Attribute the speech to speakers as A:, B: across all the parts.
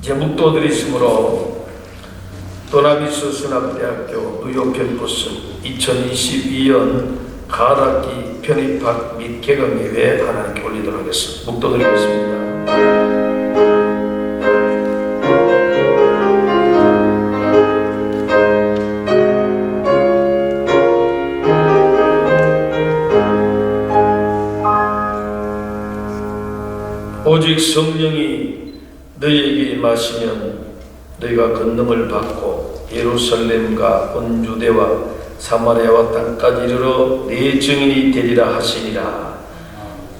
A: 이제 묵도들이 있으므로 도나미스 신학대학교 뉴욕 캠퍼스 2022년 가을학기 편입학 및 개강 예배 하나님께 올리도록 하겠습니다. 묵도드리겠습니다. 오직 성령이 너희에게 임하시면 너희가 권능을 받고 예루살렘과 온 유대와 사마리아와 땅까지 이르러 내 증인이 되리라 하시니라.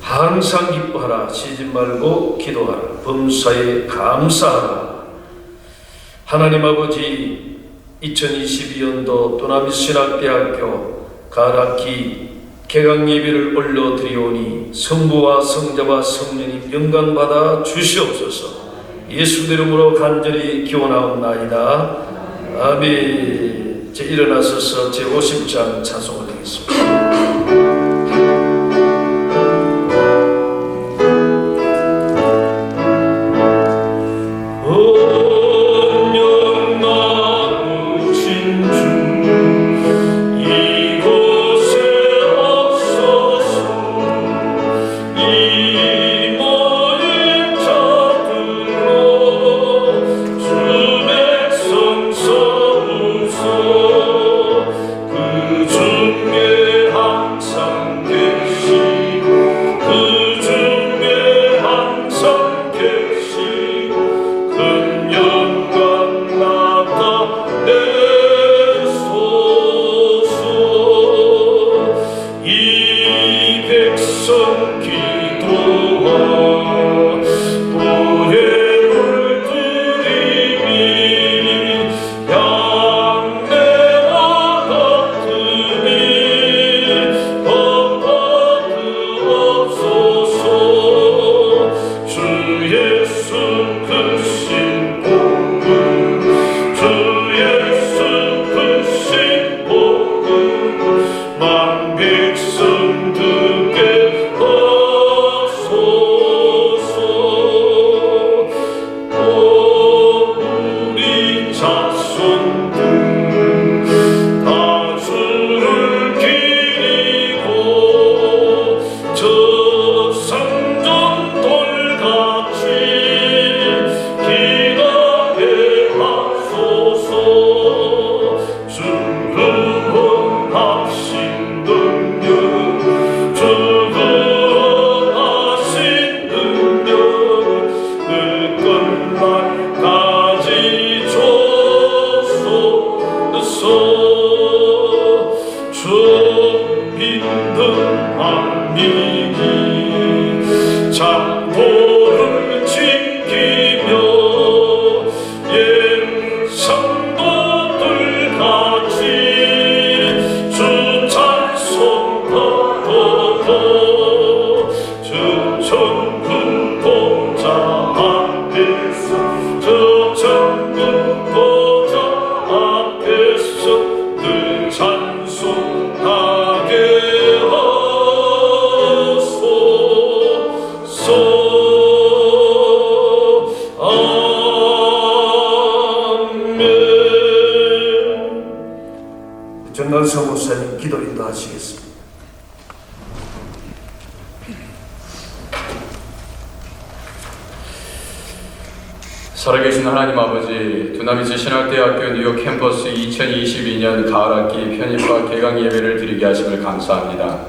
A: 항상 기뻐하라. 쉬지 말고 기도하라. 범사에 감사하라. 하나님 아버지, 2022년도 도나미스 신학대학교 가을학기 개강 예배를 올려드리오니 성부와 성자와 성령님 영광받아 주시옵소서. 예수 이름으로 간절히 기원하옵나이다. 아멘. 이제 일어나셔서 제50장 찬송 올리겠습니다. 정강석 목사님 기도 인도하시겠습니다.
B: 살아계신 하나님 아버지, 두나미스 신학대학교 뉴욕 캠퍼스 2022년 가을학기 편입학 개강 예배를 드리게 하심을 감사합니다.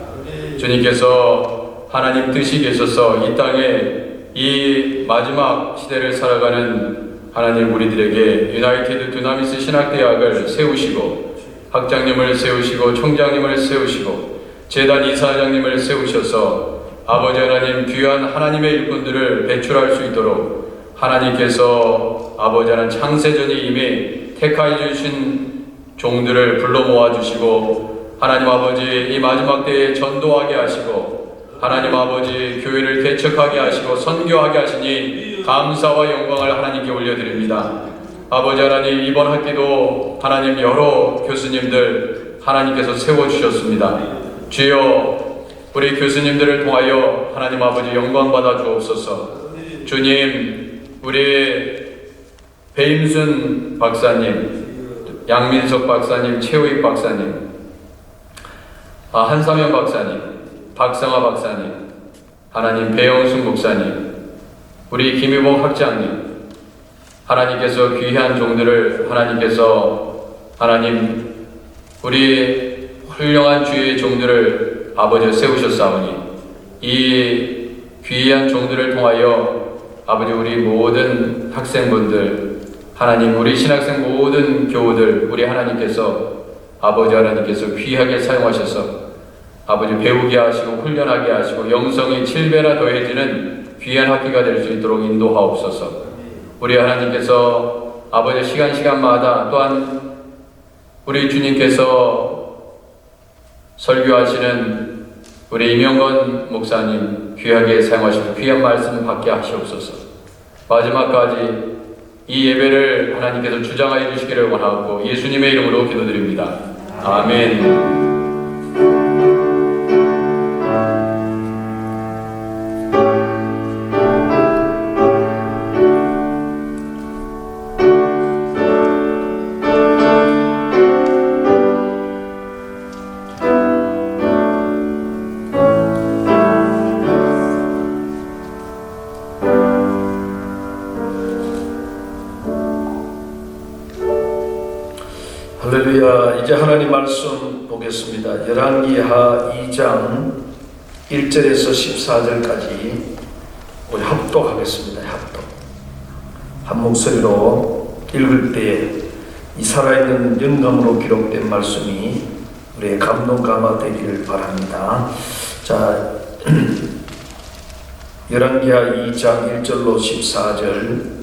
B: 주님께서 하나님 뜻이 계셔서 이 땅에 이 마지막 시대를 살아가는 하나님 우리들에게 유나이티드 두나미스 신학대학을 세우시고 학장님을 세우시고 총장님을 세우시고 재단 이사장님을 세우셔서 아버지 하나님 귀한 하나님의 일꾼들을 배출할 수 있도록 하나님께서 아버지 하나님 창세전에 이미 택하여 주신 종들을 불러 모아주시고 하나님 아버지 이 마지막 때에 전도하게 하시고 하나님 아버지 교회를 개척하게 하시고 선교하게 하시니 감사와 영광을 하나님께 올려드립니다. 아버지 하나님 이번 학기도 하나님 여러 교수님들 하나님께서 세워주셨습니다. 주여 우리 교수님들을 통하여 하나님 아버지 영광 받아 주옵소서. 주님 우리 배임순 박사님, 양민석 박사님, 최우익 박사님, 한상현 박사님, 박성화 박사님, 하나님 배영순 목사님, 우리 김유봉 학장님, 하나님께서 귀한 종들을 하나님 우리 훌륭한 주의 종들을 아버지 세우셨사오니 이 귀한 종들을 통하여 아버지 우리 모든 학생분들, 하나님 우리 신학생 모든 교우들, 우리 하나님께서 귀하게 사용하셔서 아버지 배우게 하시고 훈련하게 하시고 영성이 7배나 더해지는 귀한 학기가 될 수 있도록 인도하옵소서. 우리 하나님께서 아버지 시간마다 또한 우리 주님께서 설교하시는 우리 임영건 목사님 귀하게 사용하시고 귀한 말씀 받게 하시옵소서. 마지막까지 이 예배를 하나님께서 주장하여 주시기를 원하고 예수님의 이름으로 기도드립니다. 아멘.
A: 할렐루야. 이제 하나님 말씀 보겠습니다. 열왕기하 2장 1절에서 14절까지 우리 합독하겠습니다. 합독. 한 목소리로 읽을 때 이 살아있는 영감으로 기록된 말씀이 우리의 감동 감화 되기를 바랍니다. 자, 열왕기하 2장 1절로 14절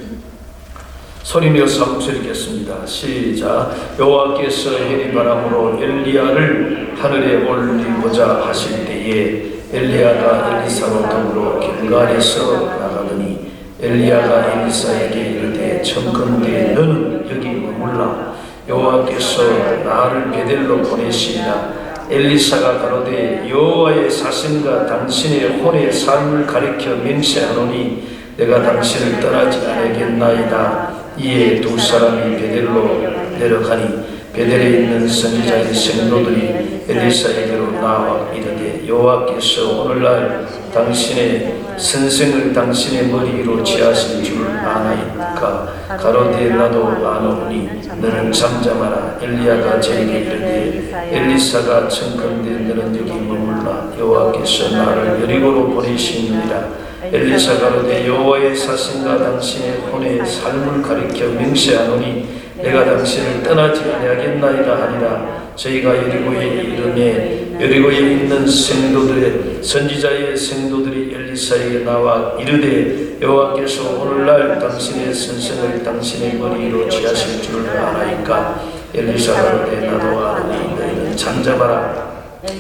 A: 소리내어서 한 목소리 읽겠습니다. 시작. 여호와께서 해리바람으로 엘리야를 하늘에 올리고자 하실 때에 엘리야가 엘리사로 더불어 길갈에서 나가더니 엘리야가 엘리사에게 이르되 청컨대 너는 여기 머물라. 여호와께서 나를 베델로 보내시리라. 엘리사가 가로되 여호와의 사슴과 당신의 혼의 삶을 가리켜 맹세하노니 내가 당신을 떠나지 않겠나이다. 이에 두 사람이 베델로 내려가니 베델에 있는 선지자의 성도들이 엘리사에게로 나와 이르되 여호와께서 오늘날 당신의 선생을 당신의 머리 위로 취하실 줄 아나이까. 가로되 나도 아노니 너는 잠잠하라. 엘리야가 저에게 이르되 엘리사가 청컨대 너는 여기 머물라. 여호와께서 나를 여리고로 보내시느니라. 엘리사 가로되 여호와의 사슴과 당신의 혼의 삶을 가리켜 맹세하노니 내가 당신을 떠나지 아니하겠나이다 하니라. 저희가 여리고에 이르매 여리고에 있는 성도들의 선지자의 성도들이 엘리사에게 나와 이르되 여호와께서 오늘날 당신의 선생을 당신의 머리 위로 취하실 줄 아나이까. 엘리사 가로되 나도 아노니 너희는 잠잠하라.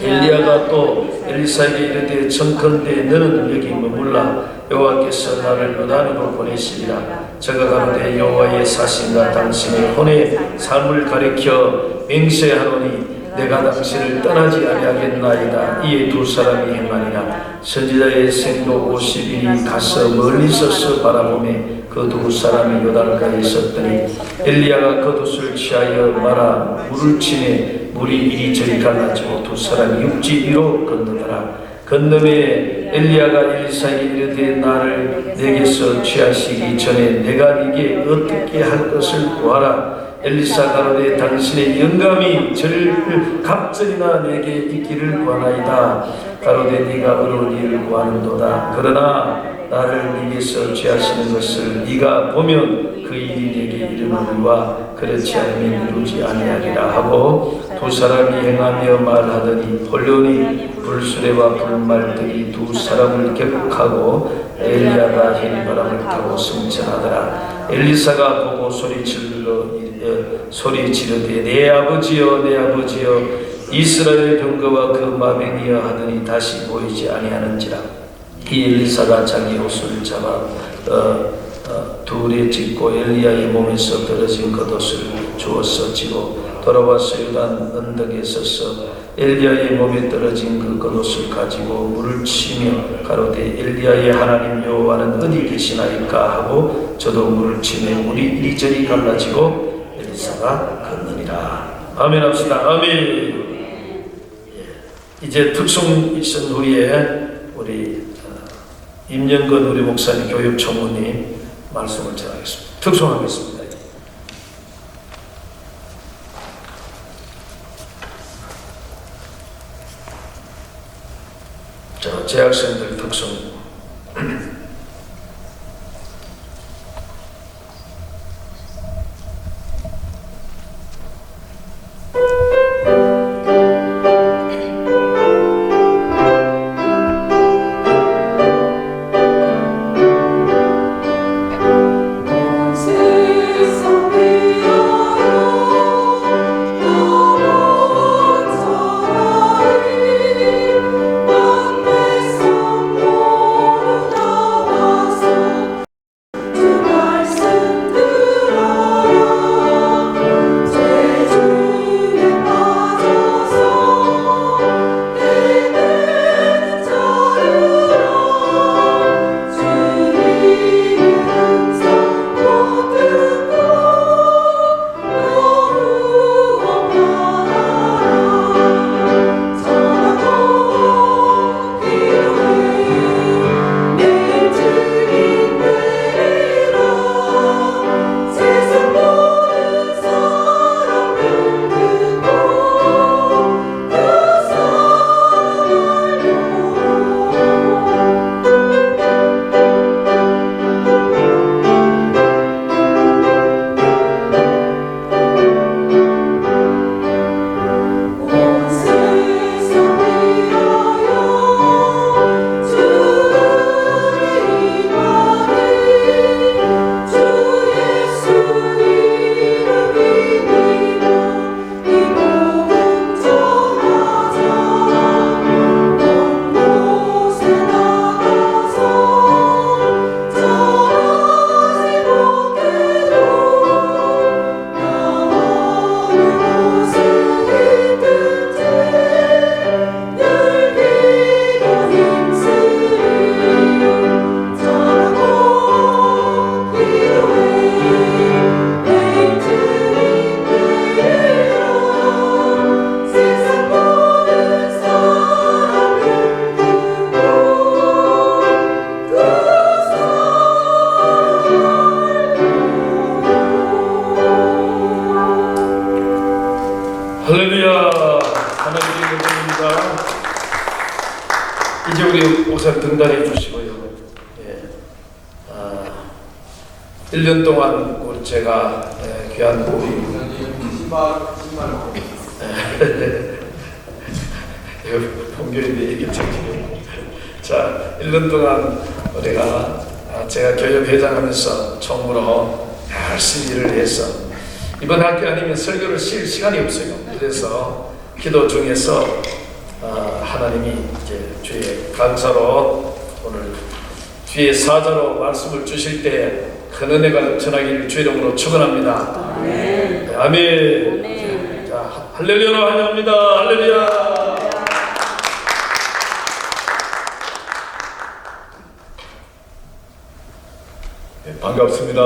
A: 엘리야가 또 엘리사에게 이르되 청컨대 너는 여기 머물라. 여호와께서 나를 요단으로 보내시리라. 저가 가로되 여호와의 사신과 당신의 혼의 삶을 가리켜 맹세하노니 내가 당신을 떠나지 아니하겠나이다. 이에 두 사람이 행하니라. 선지자의 생도 50인이 가서 멀리 서서 바라보매 그 두 사람이 요단가에 섰더니 엘리야가 겉옷을 취하여 말아 물을 치매 물이 이리저리 갈라지고 두 사람이 육지 위로 건너더라. 건너매 엘리야가 엘리사에게 이르되 나를 내게서 취하시기 전에 내가 네게 어떻게 할 것을 구하라. 엘리사 가로되 당신의 영감이 저를 갑절이나 내게 있기를 구하나이다. 가로되 네가 어려운 일을 구하는도다. 그러나 나를 네게서 취하시는 것을 네가 보면 그 일이 내게 이르노니와 그렇지 않으면 이루지 아니하리라 하고 두 사람이 행하며 말하더니 홀로니 불수레와 불말들이 두 사람을 격하고 엘리야가 해리바람을 타고 승천하더라. 엘리사가 보고 소리 지르되 내 아버지여 내 아버지여 이스라엘 병거와 그 마병이여 하더니 다시 보이지 아니하는지라. 이 엘리사가 자기 옷을 잡아 둘에 찢고 엘리야의 몸에서 떨어진 겉옷을 주워서 지고 돌아와서 요단 언덕에 서서 엘리야의 몸에 떨어진 그 겉옷을 가지고 물을 치며 가로되 엘리야의 하나님 여호와는 어디 계시나이까 하고 저도 물을 치매 물이 이리저리 갈라지고 엘리사가 걷느니라. 아멘 합시다. 아멘. 이제 특송 있은 후에 우리 임영건 우리 목사님 교육 총무님 말씀을 전하겠습니다. 특송하겠습니다. 자, 재학생들 특송. 할렐루야. 하나님의 은혜입니다. 이제 우리 목사님 등단해 주시고요. 1년 동안 우리 제가 귀한 우리 본교인데 얘기 드릴게요. 자, 1년 동안 우리가 제가 교육회장하면서 총무로 열심히 일을 해서 이번 학기 아니면 설교를 쉴 시간이 없어요. 그래서 기도 중에서 하나님이 이제 주의 강사로 오늘 주의 사자로 말씀을 주실 때 큰 은혜가 넘쳐나기를 주의 이름으로 축원합니다. 아멘. 아멘. 자, 할렐루야로 환영합니다. 할렐루야. 네, 반갑습니다.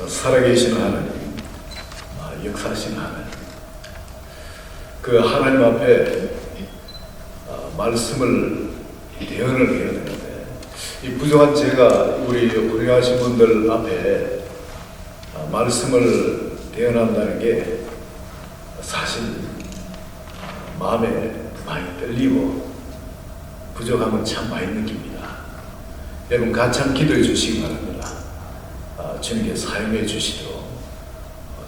A: 살아계신 하나님, 역사하신 하나님, 그 하나님 앞에 말씀을 대언을 해야 되는데 이 부족한 제가 우리 훌륭하신 분들 앞에 말씀을 대언한다는 게 사실 마음에 많이 떨리고 부족함은 참 많이 느낍니다. 여러분 같이 한번 기도해 주시기 바랍니다. 주님께 사용해 주시도록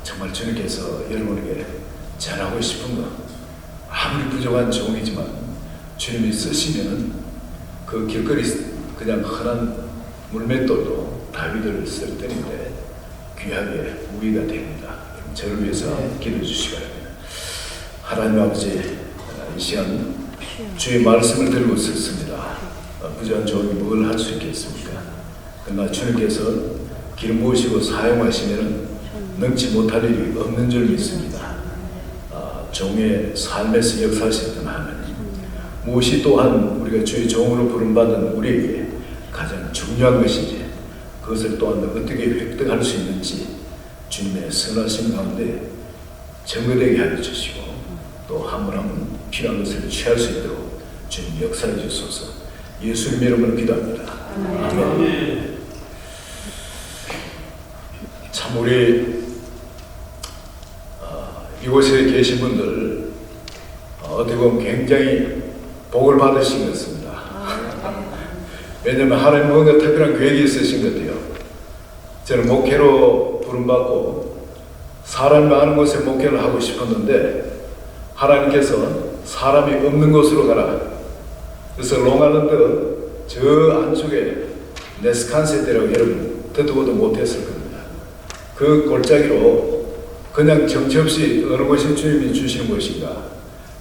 A: 정말 주님께서 여러분에게 전하고 싶은 것 아무리 부족한 종이지만 주님이 쓰시면은 그 길거리 그냥 흔한 물맷돌도 다윗을 쓸 때인데 귀하게 무기가 됩니다. 저를 위해서 기도해 주시기 바랍니다. 하나님 아버지, 이 시간 주의 말씀을 들고 있습니다. 부족한 종이 뭘 할 수 있겠습니까? 그러나 주님께서
C: 기름 부으시고 사용하시면 능치 못할 일이 없는 줄 믿습니다. 종의 삶에서 역사하셨던 하나님, 무엇이 또한 우리가 주의 종으로 부름받은 우리에게 가장 중요한 것인지, 그것을 또한 어떻게 획득할 수 있는지 주님의 선하신 가운데 증거되게 하여 주시고, 또 한 분 한 분 필요한 것을 취할 수 있도록 주님 역사해 주소서. 예수님 이름으로 기도합니다. 아멘. 참 우리 이곳에 계신 분들 어떻게 보면 굉장히 복을 받으신 것 같습니다. 왜냐하면 하나님 뭔가 특별한 계획이 있으신 것 같아요. 저는 목회로 부름받고 사람이 많은 곳에 목회를 하고 싶었는데 하나님께서 사람이 없는 곳으로 가라. 그래서 롱아일랜드 저 안쪽에 네스칸세대라고 여러분 듣도 보도 못했을 겁니다. 그 골짜기로 그냥 정처 없이 어느 곳이 주님이 주신 것인가.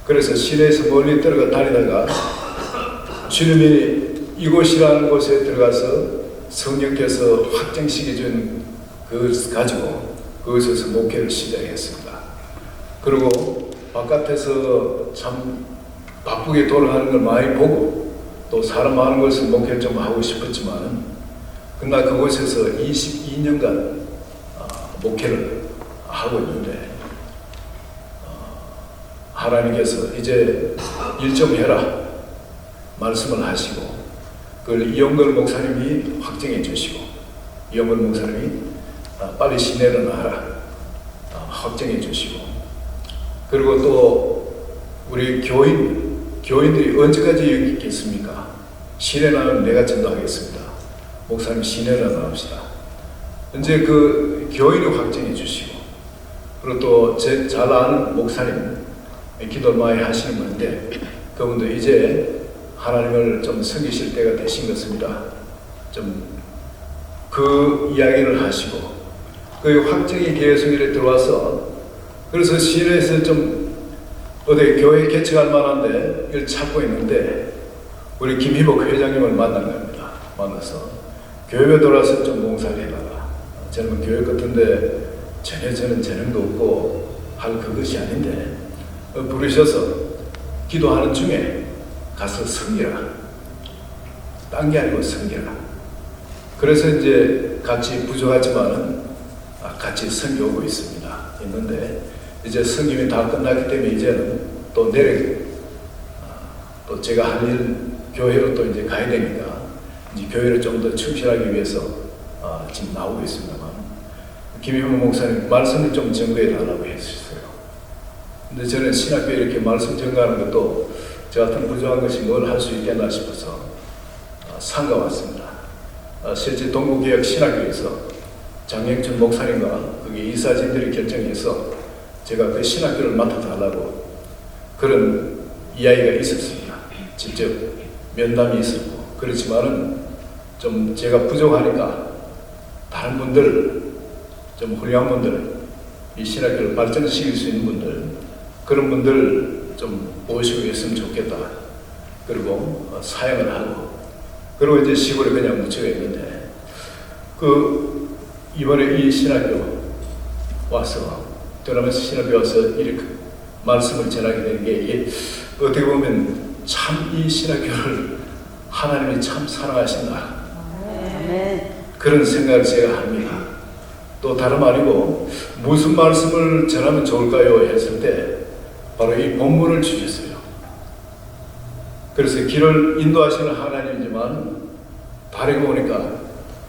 C: 그래서 시내에서 멀리 떨어가 다니다가 주님이 이곳이라는 곳에 들어가서 성령께서 확정시켜준 그것을 가지고 그곳에서 목회를 시작했습니다. 그리고 바깥에서 참 바쁘게 돌아가는 걸 많이 보고 또 사람 많은 곳에서 목회를 좀 하고 싶었지만 그러나 그곳에서 22년간 목회를 하고 있는데 하나님께서 이제 일 좀 해라 말씀을 하시고 그걸 이영걸 목사님이 확정해 주시고 이영걸 목사님이 빨리 시내를 하라 확정해 주시고 그리고 또 우리 교인들이 언제까지 여기 있겠습니까? 시내 나면 내가 전도하겠습니다. 목사님 시내를 나옵시다. 이제 그 교인이 확정해 주시고 그리고 또 제 잘 아는 목사님 기도를 많이 하시는 분인데 그분도 이제 하나님을 좀 섬기실 때가 되신 것입니다. 좀 그 이야기를 하시고 그 확정이 계속일에 들어와서 그래서 시내에서 좀 어디 교회 개척할 만한데 이걸 찾고 있는데 우리 김희복 회장님을 만난 겁니다. 만나서 교회에 돌아서 좀 봉사를 해봐라. 저는 교회 같은데 전혀 저는 재능도 없고 할 그것이 아닌데 부르셔서 기도하는 중에 가서 섬기라. 딴 게 아니고 섬기라. 그래서 이제 같이 부족하지만은 같이 섬겨오고 있는데 이제 섬김이 다 끝났기 때문에 이제는 또 또 제가 할 일 교회로 또 이제 가야 되니까 이제 교회를 좀 더 충실하기 위해서 지금 나오고 있습니다만 김희문 목사님 말씀을 좀 증거해 달라고 했었어요. 근데 저는 신학교에 이렇게 말씀 증거하는 것도 저 같은 부족한 것이 뭘 할 수 있겠나 싶어서 상가 왔습니다. 실제 동부개혁 신학교에서 장영춘 목사님과 거기 이사진들이 결정해서 제가 그 신학교를 맡아달라고 그런 이야기가 있었습니다. 직접 면담이 있었고 그렇지만은 좀 제가 부족하니까 다른 분들 좀 훌륭한 분들 이 신학교를 발전시킬 수 있는 분들 그런 분들 좀 모시고 있으면 좋겠다. 그리고 사역을 하고 그리고 이제 시골에 그냥 묻혀가 있는데 그 이번에 이 신학교 와서 드라마에서 신학교 와서 이렇게 말씀을 전하게 된 게 이게 어떻게 보면 참 이 신학교를 하나님이 참 사랑하신다. 그런 생각을 제가 합니다. 또 다름 아니고 무슨 말씀을 전하면 좋을까요? 했을 때 바로 이 본문을 주셨어요. 그래서 길을 인도하시는 하나님이지만 다르게 보니까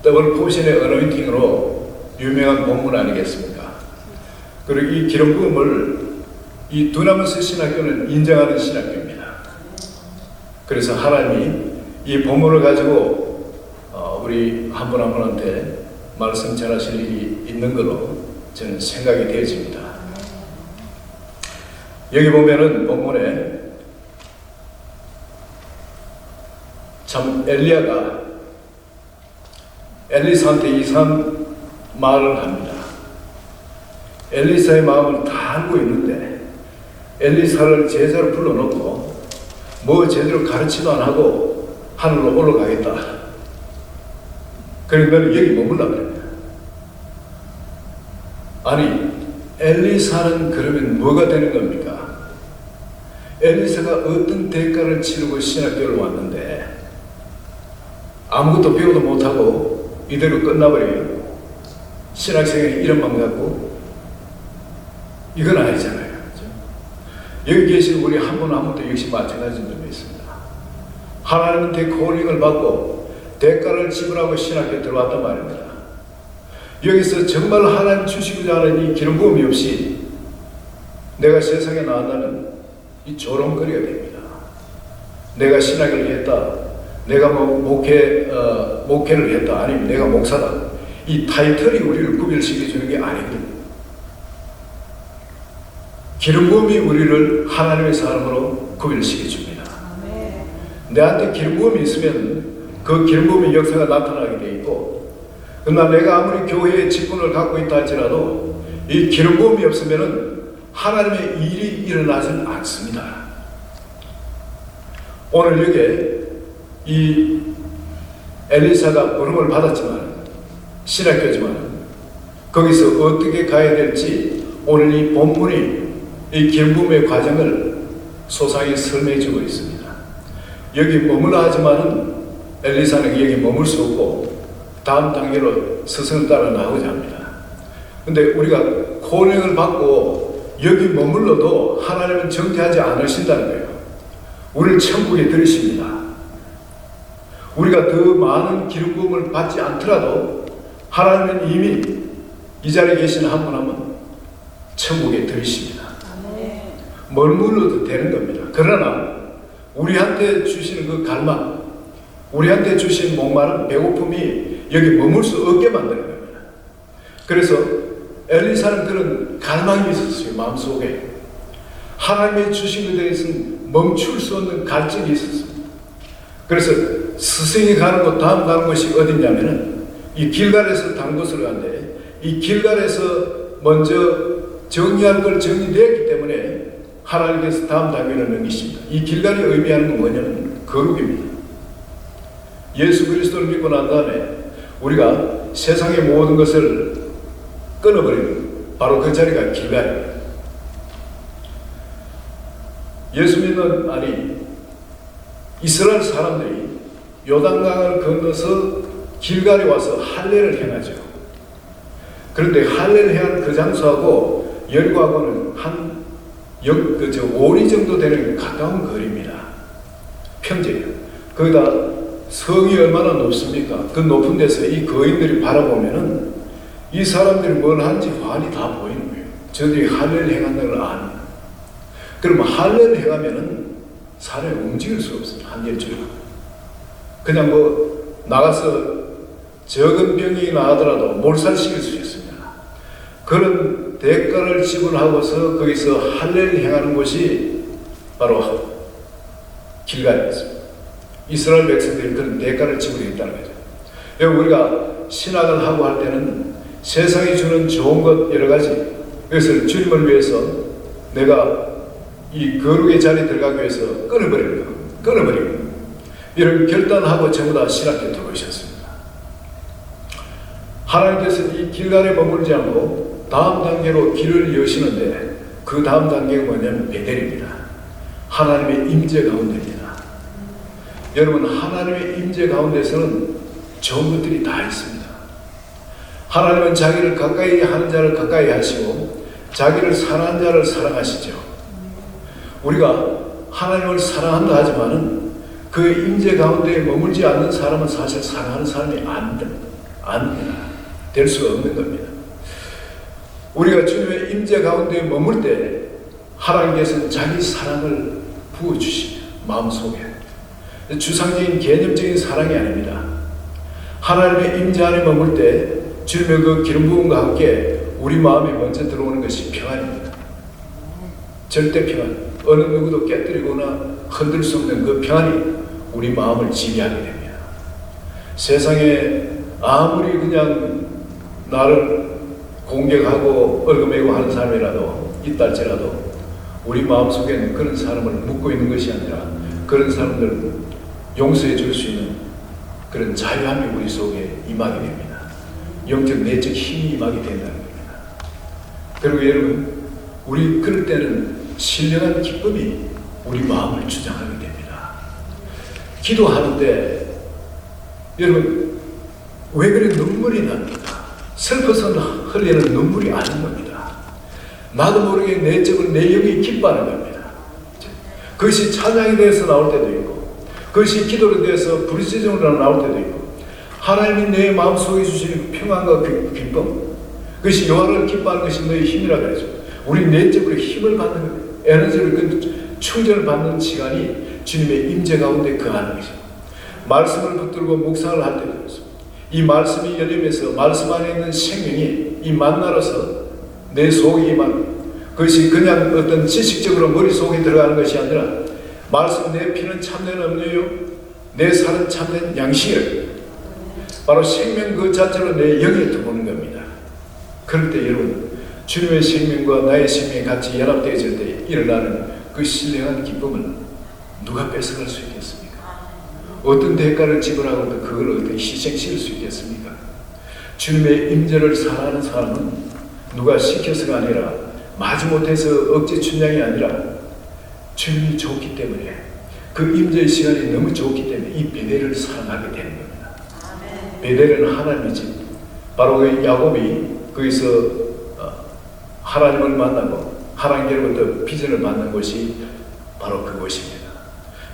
C: 더블 포션의 어노인팅으로 유명한 본문 아니겠습니까? 그리고 이 기름 부음을 이 두나무스 신학교는 인정하는 신학교입니다. 그래서 하나님이 이 본문을 가지고 우리 한 분 한 분한테 말씀 전하실 일이 있는 걸로 저는 생각이 되어집니다. 여기 보면은 본문에 참 엘리야가 엘리사한테 이상한 말을 합니다. 엘리사의 마음을 다 알고 있는데 엘리사를 제자로 불러놓고 뭐 제대로 가르치도 안 하고 하늘로 올라가겠다. 그러니까 여기 머물라 그럽니다. 아니, 엘리사는 그러면 뭐가 되는 겁니까? 엘리사가 어떤 대가를 치르고 신학교를 왔는데 아무것도 배우도 못하고 이대로 끝나버려요. 신학생의 이름만 갖고. 이건 아니잖아요. 그렇죠? 여기 계신 우리 한 분 한 분도 역시 마찬가지인 점이 있습니다. 하나님한테 콜링을 받고 대가를 지불하고 신학교에 들어왔단 말입니다. 여기서 정말 하나님 주시고자 하는 이 기름 부음이 없이 내가 세상에 나왔다면 이 조롱거리가 됩니다. 내가 신학을 했다, 내가 목회를 했다, 아니면 내가 목사다, 이 타이틀이 우리를 구별시켜주는 게 아니거든요. 기름 부음이 우리를 하나님의 사람으로 구별시켜줍니다. 내한테 기름 부음이 있으면 그 기름 부음의 역사가 나타나게 돼 있고, 그러나 내가 아무리 교회의 직분을 갖고 있다 할지라도 이 기름 부음이 없으면 하나님의 일이 일어나지 않습니다. 오늘 여기에 이 엘리사가 부름을 받았지만, 신학교지만 거기서 어떻게 가야 될지 오늘 이 본문이 이 기름 부음의 과정을 소상히 설명해 주고 있습니다. 여기 머물러 하지만은 엘리사는 여기 머물 수 없고 다음 단계로 스승을 따라 나오자 합니다. 근데 우리가 콜링을 받고 여기 머물러도 하나님은 정퇴하지 않으신다는 거예요. 우리를 천국에 들이십니다. 우리가 더 많은 기름 부음을 받지 않더라도 하나님은 이미 이 자리에 계신 한 분 한 분 천국에 들이십니다. 머물러도 되는 겁니다. 그러나 우리한테 주시는 그 갈망, 우리한테 주신 목마름, 배고픔이 여기 머물 수 없게 만드는 겁니다. 그래서 엘리사는 그런 갈망이 있었어요. 마음속에 하나님이 주신 것에 대해서는 멈출 수 없는 갈증이 있었습니다. 그래서 스승이 가는 곳, 다음 가는 곳이 어디냐면은 이 길갈에서 다른 곳으로 간대. 이 길갈에서 먼저 정리할 걸 정리되었기 때문에 하나님께서 다음 단계를 넘기십니다. 이 길갈이 의미하는 건 뭐냐면 거룩입니다. 예수 그리스도를 믿고 난 다음에 우리가 세상의 모든 것을 끊어버리는 바로 그 자리가 길갈입니다. 예수 믿는, 아니 이스라엘 사람들이 요단강을 건너서 길갈에 와서 할례를 행하죠. 그런데 할례를 행한 그 장소하고 여리고하고는 한 5리 정도 되는 가까운 거리입니다. 평지예요. 거기다 성이 얼마나 높습니까? 그 높은 데서 이 거인들이 바라보면은 이 사람들이 뭘 하는지 환히 다 보이는 거예요. 저들이 할례를 행한다는 걸 아는. 그러면 할례를 행하면은 사람이 움직일 수 없습니다. 한 일주일. 그냥 뭐 나가서 적은 병이 나더라도 몰살시킬 수 있습니다. 그런 대가를 지불하고서 거기서 할례를 행하는 곳이 바로 길갈이었습니다. 이스라엘 백성들이 그런 대가를 지불했다는 거죠. 여러분, 우리가 신학을 하고 할 때는 세상이 주는 좋은 것 여러 가지, 그것을 주님을 위해서 내가 이 거룩의 자리에 들어가기 위해서 끊어버리는 거, 이런 결단하고 전부 다 신학교에 들어오셨습니다. 하나님께서 이 길갈에 머물지 않고 다음 단계로 길을 여시는데, 그 다음 단계가 뭐냐면 베델입니다. 하나님의 임재 가운데입니다. 여러분, 하나님의 임재 가운데서는 좋은 것들이 다 있습니다. 하나님은 자기를 가까이 하는 자를 가까이 하시고 자기를 사랑하는 자를 사랑하시죠. 우리가 하나님을 사랑한다 하지만은 그 임재 가운데에 머물지 않는 사람은 사실 사랑하는 사람이 안 됩니다. 될 수가 없는 겁니다. 우리가 주님의 임재 가운데에 머물 때 하나님께서는 자기 사랑을 부어주십니다. 마음속에. 추상적인 개념적인 사랑이 아닙니다. 하나님의 임재 안에 머물 때 주님의 그 기름 부음과 함께 우리 마음에 먼저 들어오는 것이 평안입니다. 절대 평안. 어느 누구도 깨뜨리거나 흔들 수 없는 그 평안이 우리 마음을 지배하게 됩니다. 세상에 아무리 그냥 나를 공격하고 얼그매고 하는 사람이라도 있다 할지라도 우리 마음속에는 그런 사람을 묻고 있는 것이 아니라 그런 사람들을 용서해 줄 수 있는 그런 자유함이 우리 속에 임하게 됩니다. 영적 내적 힘이 임하게 된다는 겁니다. 그리고 여러분, 우리 그럴 때는 신령한 기쁨이 우리 마음을 주장하게 됩니다. 기도하는데 여러분, 왜 그래 눈물이 납니까? 슬퍼서 흘리는 눈물이 아닌 겁니다. 나도 모르게 내적으로 내 영이 기뻐하는 겁니다. 그것이 찬양에 대해서 나올 때도 있고, 그것이 기도로 대해서 부르짖음으로 나올 때도 있고, 하나님이 내 마음속에 주시는 평안과 기쁨, 그것이 여호와를 기뻐하는 것이 너의 힘이라 그러죠. 우리 내적으로 힘을 받는, 에너지를 충전을 받는 시간이 주님의 임재 가운데 거하는 것입니다. 말씀을 붙들고 묵상을 할 때도 있습니다. 이 말씀이 열리면서 말씀 안에 있는 생명이 이 만나로서 내 속에 임하는, 그것이 그냥 어떤 지식적으로 머릿속에 들어가는 것이 아니라 말씀, 내 피는 참된 음료요 내 살은 참된 양식이에요. 바로 생명 그 자체로 내 영에 들어오는 겁니다. 그럴 때 여러분, 주님의 생명과 나의 생명이 같이 연합되어질 때 일어나는 그 신령한 기쁨을 누가 뺏어갈 수 있겠습니까? 어떤 대가를 지불하고도 그걸 어떻게 희생 치를 수 있겠습니까? 주님의 임재를 사랑하는 사람은 누가 시켜서가 아니라 마지못해서 억지 춘향이 아니라 주님이 좋기 때문에, 그 임재의 시간이 너무 좋기 때문에 이 베델을 사랑하게 되는 겁니다. 베델은 하나님의 집, 바로 그 야곱이 거기서 하나님을 만나고 하나님께로부터 비전을 받는 곳이 바로 그곳입니다.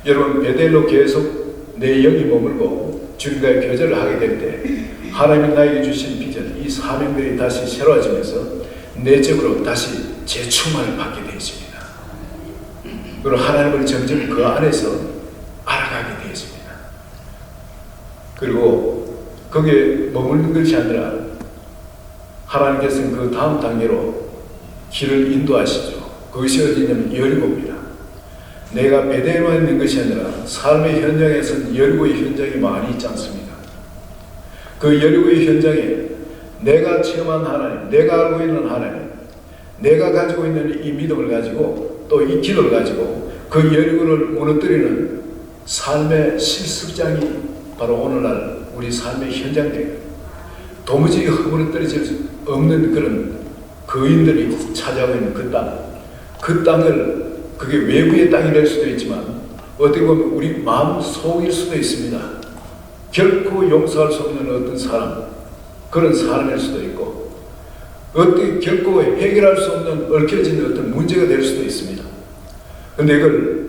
C: 여러분, 베델로 계속 내 영이 머물고 주님과의 교제를 하게 될 때 하나님이 나에게 주신 비전, 이 사명들이 다시 새로워지면서 내적으로 다시 재충만을 받게 되어집니다. 그리고 하나님을 점점 그 안에서 알아가게 되어집니다. 그리고 거기에 머무는 것이 아니라 하나님께서는 그 다음 단계로 길을 인도하시죠. 그것이 어디냐면 여리고입니다. 내가 베델만 있는 것이 아니라 삶의 현장에서는 여리고의 현장이 많이 있지 않습니까? 그 여리고의 현장에 내가 체험한 하나님, 내가 알고 있는 하나님, 내가 가지고 있는 이 믿음을 가지고 또 이 기도를 가지고 그 여리고를 무너뜨리는 삶의 실습장이 바로 오늘날 우리 삶의 현장들입니다. 도무지 허물어뜨릴 수 없는 그런 거인들이 차지하고 있는 그 땅, 그 땅을, 그게 외부의 땅이 될 수도 있지만 어떻게 보면 우리 마음 속일 수도 있습니다. 결코 용서할 수 없는 어떤 사람, 그런 사람일 수도 있고, 어떻게 결코 해결할 수 없는 얽혀진 어떤 문제가 될 수도 있습니다. 근데 이걸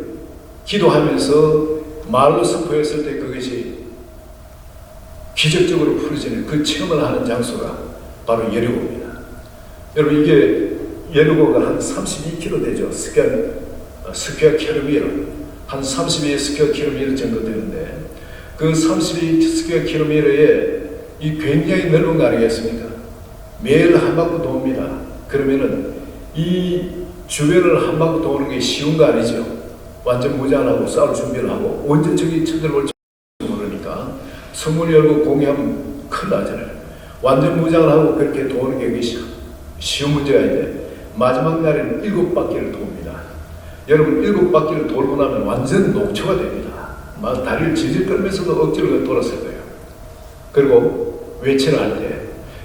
C: 기도하면서 말로 선포했을 때 그것이 기적적으로 풀어지는 그 체험을 하는 장소가 바로 여리고입니다. 여러분, 이게 여리고가 한 32km 되죠. 스퀘어 킬로미터, 한 32 스퀘어 킬로미터 정도 되는데, 그 32 스퀘어 킬로미터에 이 굉장히 넓은 거 아니겠습니까? 매일 한 바퀴 돕니다. 그러면은 이 주변을 한 바퀴 도는 게 쉬운 거 아니죠. 완전 무장하고 싸울 준비를 하고 언제 저기 쳐들어올지 모르니까 성문 열고 공개하면 큰일 나잖아요. 완전 무장을 하고 그렇게 도는 게 쉬운 문제가 아닌데, 마지막 날에는 7바퀴를 돕니다. 여러분, 7바퀴를 돌고 나면 완전 녹초가 됩니다. 막 다리를 질질 끌면서도 억지로 돌았을 거예요. 그리고 외치를 할 때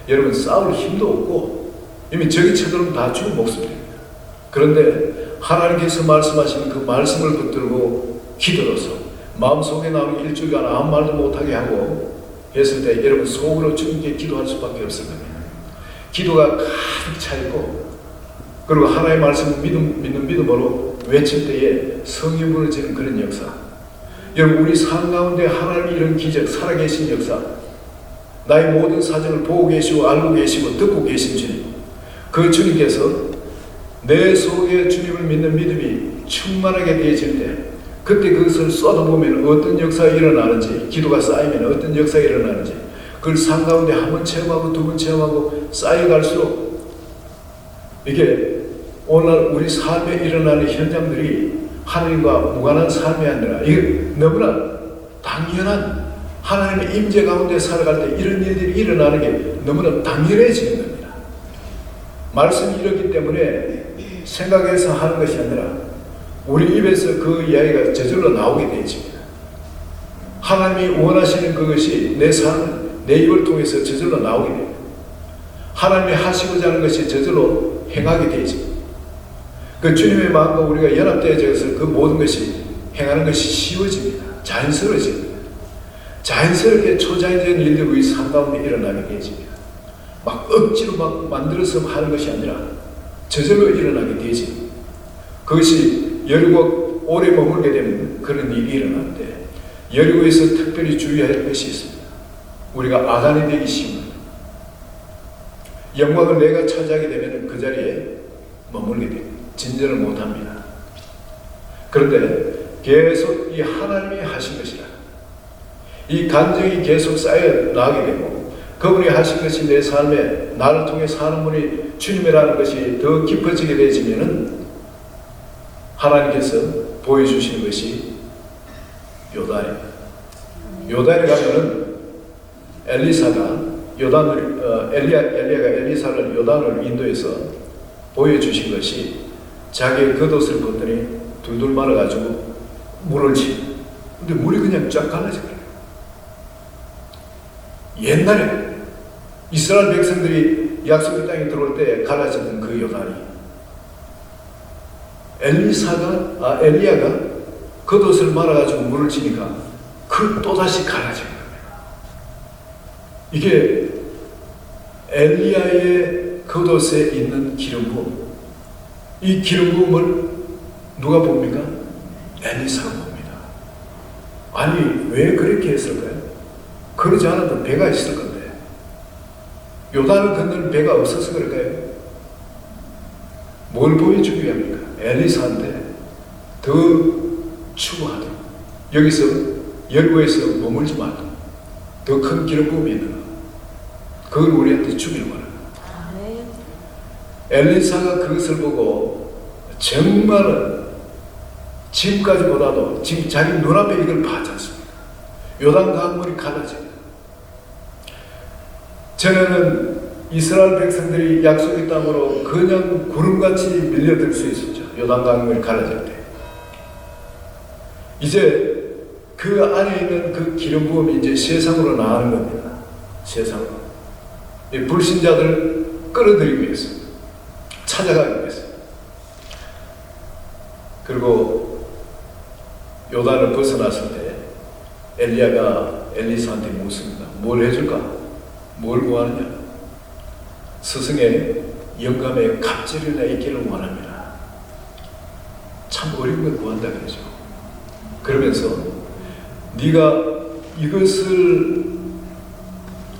C: 여러분, 싸울 힘도 없고 이미 저기 쳐들어오면 다 죽은 목숨입니다. 그런데 하나님께서 말씀하시는 그 말씀을 붙들고 기도로서 마음속에 나오는 일주일간 아무 말도 못하게 하고 했을 때 여러분, 속으로 주님께 기도할 수밖에 없을 겁니다. 기도가 가득 차있고, 그리고 하나님의 말씀을 믿는 믿음으로 외칠 때에 성이 무너지는 그런 역사. 여러분, 우리 삶 가운데 하나님이 이런 기적, 살아계신 역사, 나의 모든 사정을 보고 계시고 알고 계시고 듣고 계신 주님, 그 주님께서 내 속에 주님을 믿는 믿음이 충만하게 되어질 때, 그때 그것을 쏟아보면 어떤 역사가 일어나는지, 기도가 쌓이면 어떤 역사가 일어나는지, 그걸 삶 가운데 한 번 체험하고 두 번 체험하고 쌓여갈수록 이게 오늘 우리 삶에 일어나는 현장들이 하나님과 무관한 삶이 아니라 이게 너무나 당연한 하나님의 임재 가운데 살아갈 때 이런 일들이 일어나는 게 너무나 당연해지는 겁니다. 말씀이 이렇기 때문에 생각해서 하는 것이 아니라 우리 입에서 그 이야기가 저절로 나오게 되어집니다. 하나님이 원하시는 그것이 내 삶, 내 입을 통해서 저절로 나오게 됩니다. 하나님이 하시고자 하는 것이 저절로 행하게 되지. 그 주님의 마음과 우리가 연합되어져서 그 모든 것이 행하는 것이 쉬워집니다. 자연스러워집니다. 자연스럽게 초자연적인 일들이 우리 삶 가운데 일어나게 되어집니다. 막 억지로 막 만들어서 하는 것이 아니라 저절로 일어나게 되지. 그것이 여리고 오래 머물게 되면 그런 일이 일어나는데, 여리고에서 특별히 주의해야 할 것이 있습니다. 우리가 아간이 되기 쉬웁니다. 영광을 내가 차지하게 되면 그 자리에 머물게 됩니다. 진전을 못합니다. 그런데 계속 이 하나님이 하신 것이라, 이 감정이 계속 쌓여 나가게 되고, 그분이 하신 것이 내 삶에 나를 통해 사는 분이 주님이라는 것이 더 깊어지게 되지면은 하나님께서 보여주시는 것이 요단입니다. 요단에 가면은 엘리사가 엘리야가 엘리사를 요단을 인도해서 보여주신 것이, 자기의 겉옷을 벗더니 둘둘 말아가지고 물을 치. 근데 물이 그냥 쫙 갈라져 버려요. 옛날에 이스라엘 백성들이 약속의 땅에 들어올 때 갈라졌던 그 요단이, 엘리야가 겉옷을 말아가지고 물을 치니까 그 또다시 갈라진 겁니다. 이게 엘리야의 겉옷에 있는 기름 부음, 이 기름 부음을 누가 봅니까? 엘리사가 봅니다. 아니, 왜 그렇게 했을까요? 그러지 않아도 배가 있을 건데, 요단을 건너는 배가 없어서 그럴까요? 뭘 보여주기 위함입니까? 엘리사한테 더 추구하도록, 여기서 여리고에서 머물지 말도록 더 큰 기름 부음이 있는 것, 그걸 우리한테 주길 원합니다. 엘리사가 그것을 보고 정말은 지금까지보다도 지금 자기 눈앞에 이걸 봤지 않습니까? 요단 강물이 갈라집니다. 전에는 이스라엘 백성들이 약속의 땅으로 그냥 구름같이 밀려들 수 있었죠. 요단 강물이 갈라질 때. 이제 그 안에 있는 그 기름 부음이 이제 세상으로 나가는 겁니다. 세상으로. 이 불신자들을 끌어들이기 위해서, 찾아가기 위해서. 그리고 요단을 벗어났을 때 엘리야가 엘리사한테 묻습니다. 뭘 해줄까? 뭘 구하느냐? 스승의 영감의 갑절이나 있기를 원합니다. 참 어려운 걸 구한다 그러죠. 그러면서 네가 이것을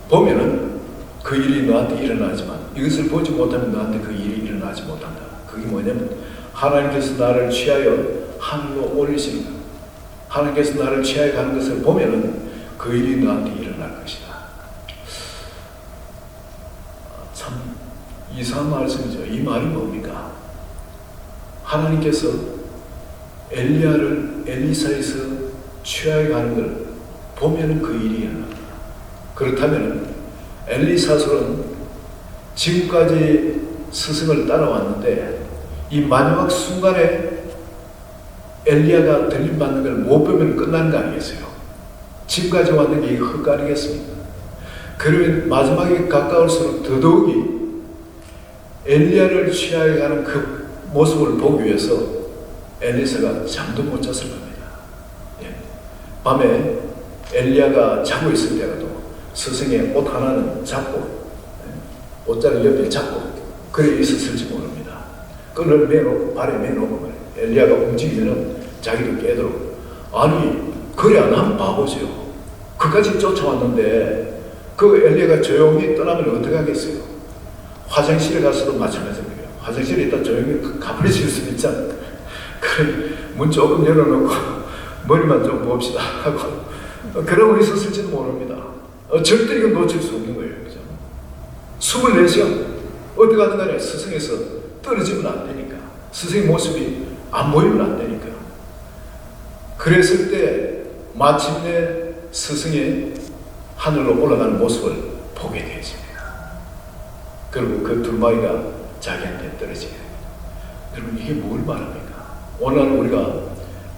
C: 보면은 그 일이 너한테 일어나지만, 이것을 보지 못하면 너한테 그 일이 일어나지 못한다. 그게 뭐냐면, 하나님께서 나를 취하여 하늘로 올리시는 것, 하나님께서 나를 취하여 가는 것을 보면은 그 일이 너한테 일어날 것이다. 참 이상한 말씀이죠. 이 말이 뭡니까? 하나님께서 엘리야를 엘리사에서 취하여 가는 걸 보면은 그 일이 일어납니다. 그렇다면 엘리사서는 지금까지 스승을 따라왔는데, 이 마지막 순간에 엘리야가 들림받는 걸 못 보면 끝나는 거 아니겠어요? 지금까지 왔는 게 헛 아니겠습니까? 그러면 마지막에 가까울수록 더더욱이 엘리야를 취하여 가는 그 모습을 보기 위해서 엘리사가 잠도 못 잤을 겁니다. 예. 밤에 엘리야가 자고 있을 때라도 스승의 옷 하나는 잡고, 옷자를 옆에 잡고 그래 있었을지 모릅니다. 끈을 매놓고 발에 매놓고 말이에요. 엘리야가 움직이면 자기도 깨도록. 아니, 그래 안 하면 바보죠. 그까지 쫓아왔는데 그 엘리야가 조용히 떠나면 어떻게 하겠어요? 화장실에 가서도 마찬가지입니다. 화장실에 있다 조용히 가버리실 수 있잖아요. 그래, 문 조금 열어놓고 머리만 좀 봅시다 하고 그러고 있었을지도 모릅니다. 절대 이건 놓칠 수 없는 거예요. 그죠? 24시간 어디 가든 간에 스승에서 떨어지면 안 되니까, 스승의 모습이 안 보이면 안 되니까. 그랬을 때 마침내 스승의 하늘로 올라가는 모습을 보게 되어집니다. 그리고 그 두루마리가 자기한테 떨어지게 됩니다. 여러분, 이게 뭘 말합니까? 오늘 우리가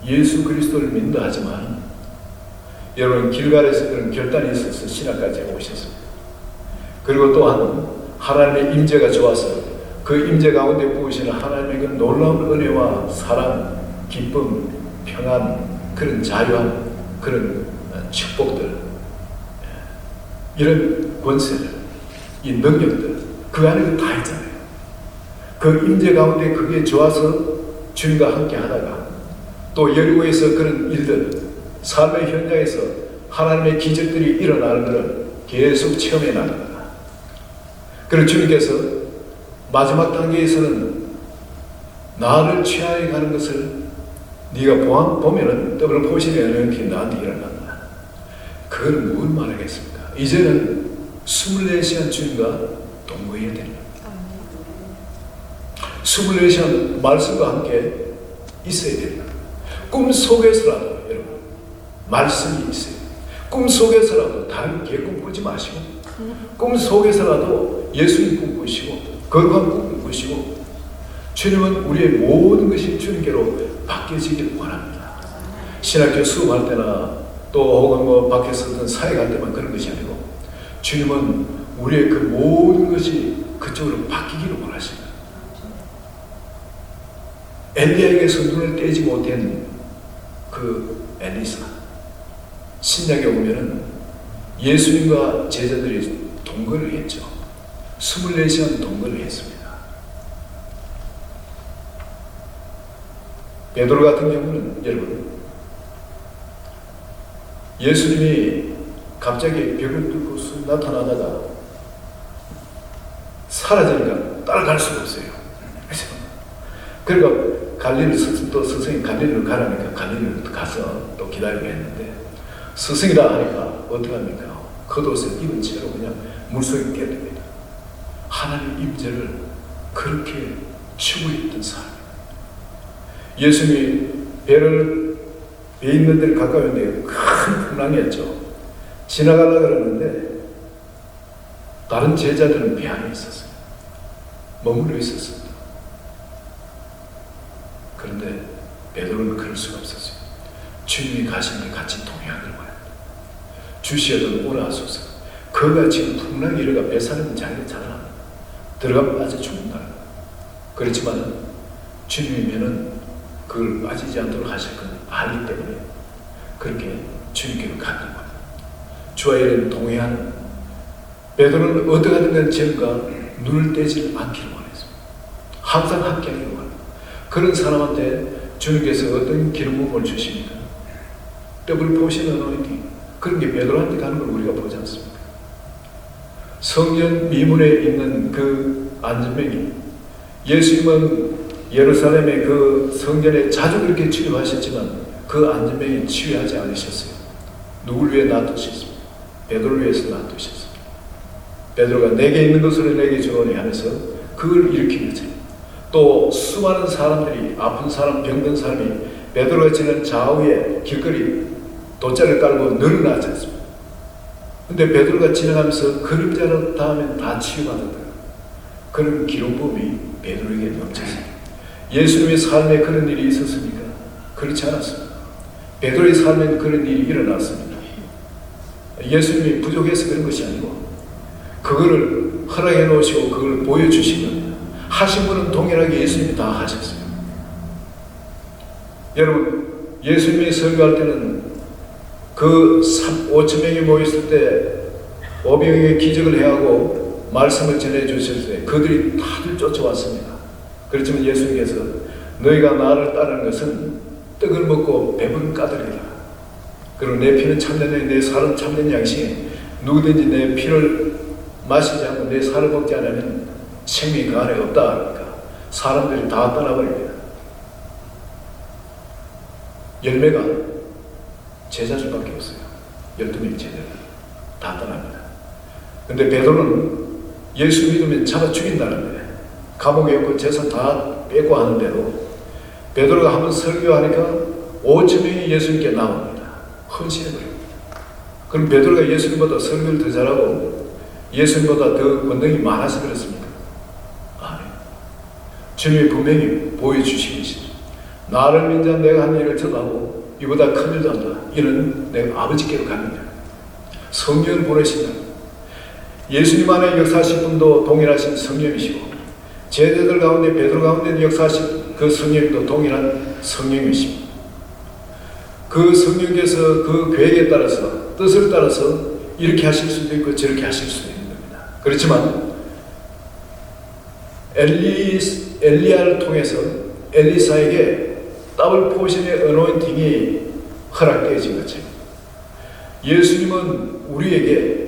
C: 예수 그리스도를 믿는다 하지만, 여러분 길갈에서 그런 결단이 있어서 신학까지 오셨습니다. 그리고 또한 하나님의 임재가 좋아서 그 임재 가운데 부으시는 하나님의 그 놀라운 은혜와 사랑, 기쁨, 평안, 그런 자유함, 그런 축복들, 이런 권세들, 이 능력들, 그 안에 다 있잖아요. 그 임재 가운데 그게 좋아서 주님과 함께 하다가 또 여리고에서 그런 일들, 삶의 현장에서 하나님의 기적들이 일어나는 것을 계속 체험해 나갑니다. 그리고 주님께서 마지막 단계에서는 나를 취하여 가는 것을 네가 보면은 떡을 포시면 이렇게 나한테 일어난다. 그걸 뭘 말하겠습니까? 이제는 24시간 주님과 동거해야 됩니다. 24시간 말씀과 함께 있어야 됩니다. 꿈 속에서라도 여러분 말씀이 있어요. 꿈 속에서라도 다른 개꿈 꾸지 마시고 꿈 속에서라도 예수님 꿈꾸시고 거룩한 꿈 꾸시고 주님은 우리의 모든 것이 주님께로 바뀌어지길 원합니다. 신학교 수업할 때나 또 혹은 뭐 밖에서 어떤 사회 갈 때만 그런 것이 아니고 주님은 우리의 그 모든 것이 그쪽으로 바뀌기를 원하십니다. 엘리야에게서 눈을 떼지 못한 그 엘리사, 신약에 보면은 예수님과 제자들이 동거를 했죠. 24시간 동거를 했습니다. 베드로 같은 경우는 여러분 예수님이 갑자기 벽을 뚫고 쑥 나타나다가 사라지니까 따라갈 수가 없어요. 그러니까 갈릴리 또 스승이 갈릴리로 가라니까 갈릴리로 가서 또 기다리고 했는데 스승이라 하니까 어떻게 합니까? 겉옷을 입은 채로 그냥 물속에 깨듭니다. 하나님 임재를 그렇게 추구했던 사람입니다. 예수님이 배 있는 데를 가까운데 큰 풍랑이었죠. 지나가려고 그러는데 다른 제자들은 배 안에 있었어요. 머물러 있었습니다. 그런데 베드로는 그럴 수가 없었어요. 주님이 가시는데 같이 동행하기를 원합니다. 주시어도 오라하소서. 그가 지금 풍랑이 일어가 배 사는 자기가 잘 들어가면 빠져 죽는다. 그렇지만 주님이면은 그걸 빠지지 않도록 하실 건 알기 때문에 그렇게 주님께로 가는 겁니다. 주와 이런 동행하는 베드로는 어떠하든 저가 눈을 떼지 않기를 원했습니다. 항상 함께하기를 원합니다. 그런 사람한테 주님께서 어떤 기름 부음을 주십니까? 더블 포션 어노인팅, 그런 게 베드로한테 가는 걸 우리가 보지 않습니까? 성전 미문에 있는 그 안전병이, 예수님은 예루살렘의 그 성전에 자주 그렇게 치료하셨지만 그 안전병이 치유하지 않으셨어요. 누굴 위해 놔두셨습니까? 베드로를 위해서 놔두셨습니다. 베드로가 내게 있는 것으로 내게 주노니 하면서 그걸 일으키면서 또 수많은 사람들이, 아픈 사람, 병든 사람이 베드로가 지는 좌우에 길거리 돗자를 깔고 늘어나지 않습니다. 근데 베드로가 지나가면서 그림자로 닿으면 다 치유받았다. 그런 기름 부음이 베드로에게 넘쳤습니다. 예수님의 삶에 그런 일이 있었습니까? 그렇지 않았습니다. 베드로의 삶에는 그런 일이 일어났습니다. 예수님이 부족해서 그런 것이 아니고 그거를 허락해 놓으시고 그걸 보여주신 겁니다. 하신 분은 동일하게 예수님이 다 하셨어요. 여러분, 예수님이 설교할 때는 그 5,000명이 모였을 때 500명의 기적을 해하고 말씀을 전해 주셨을 때 그들이 다들 쫓아왔습니다. 그렇지만 예수님께서 너희가 나를 따르는 것은 떡을 먹고 배부른 까닭이다. 그리고 내 피는 참된 내 살은 참된 양식에 누구든지 내 피를 마시지 않고 내 살을 먹지 않으면 생명이 그 안에 없다 하니까 사람들이 다 떠나버립니다. 열매가 제자들밖에 없어요. 12명의 제자들 다 떠납니다. 근데 베드로는 예수 믿으면 잡아 죽인다는데 감옥에 있고 재산 다 빼고 하는데도 베드로가 한번 설교하니까 5,000명이 예수님께 나옵니다. 헌신해버립니다. 그럼 베드로가 예수님보다 설교를 더 잘하고 예수님보다 더 권능이 많아서 그렇습니까? 아니, 주님이 분명히 보여주신 것이죠. 나를 믿는 내가 한 일을 저하고 이보다 큰 일도 한다. 이는 내가 아버지께로 갑니다. 성령을 보내신다. 예수님 안에 역사하신 분도 동일하신 성령이시고 제자들 가운데 베드로 가운데 역사하신 그 성령도 동일한 성령이십니다. 그 성령께서 그 계획에 따라서 뜻을 따라서 이렇게 하실 수도 있고 저렇게 하실 수도 있는 겁니다. 그렇지만 엘리야를 통해서 엘리사에게 더블 포션의 어노인팅이 허락되어진 것처럼 예수님은 우리에게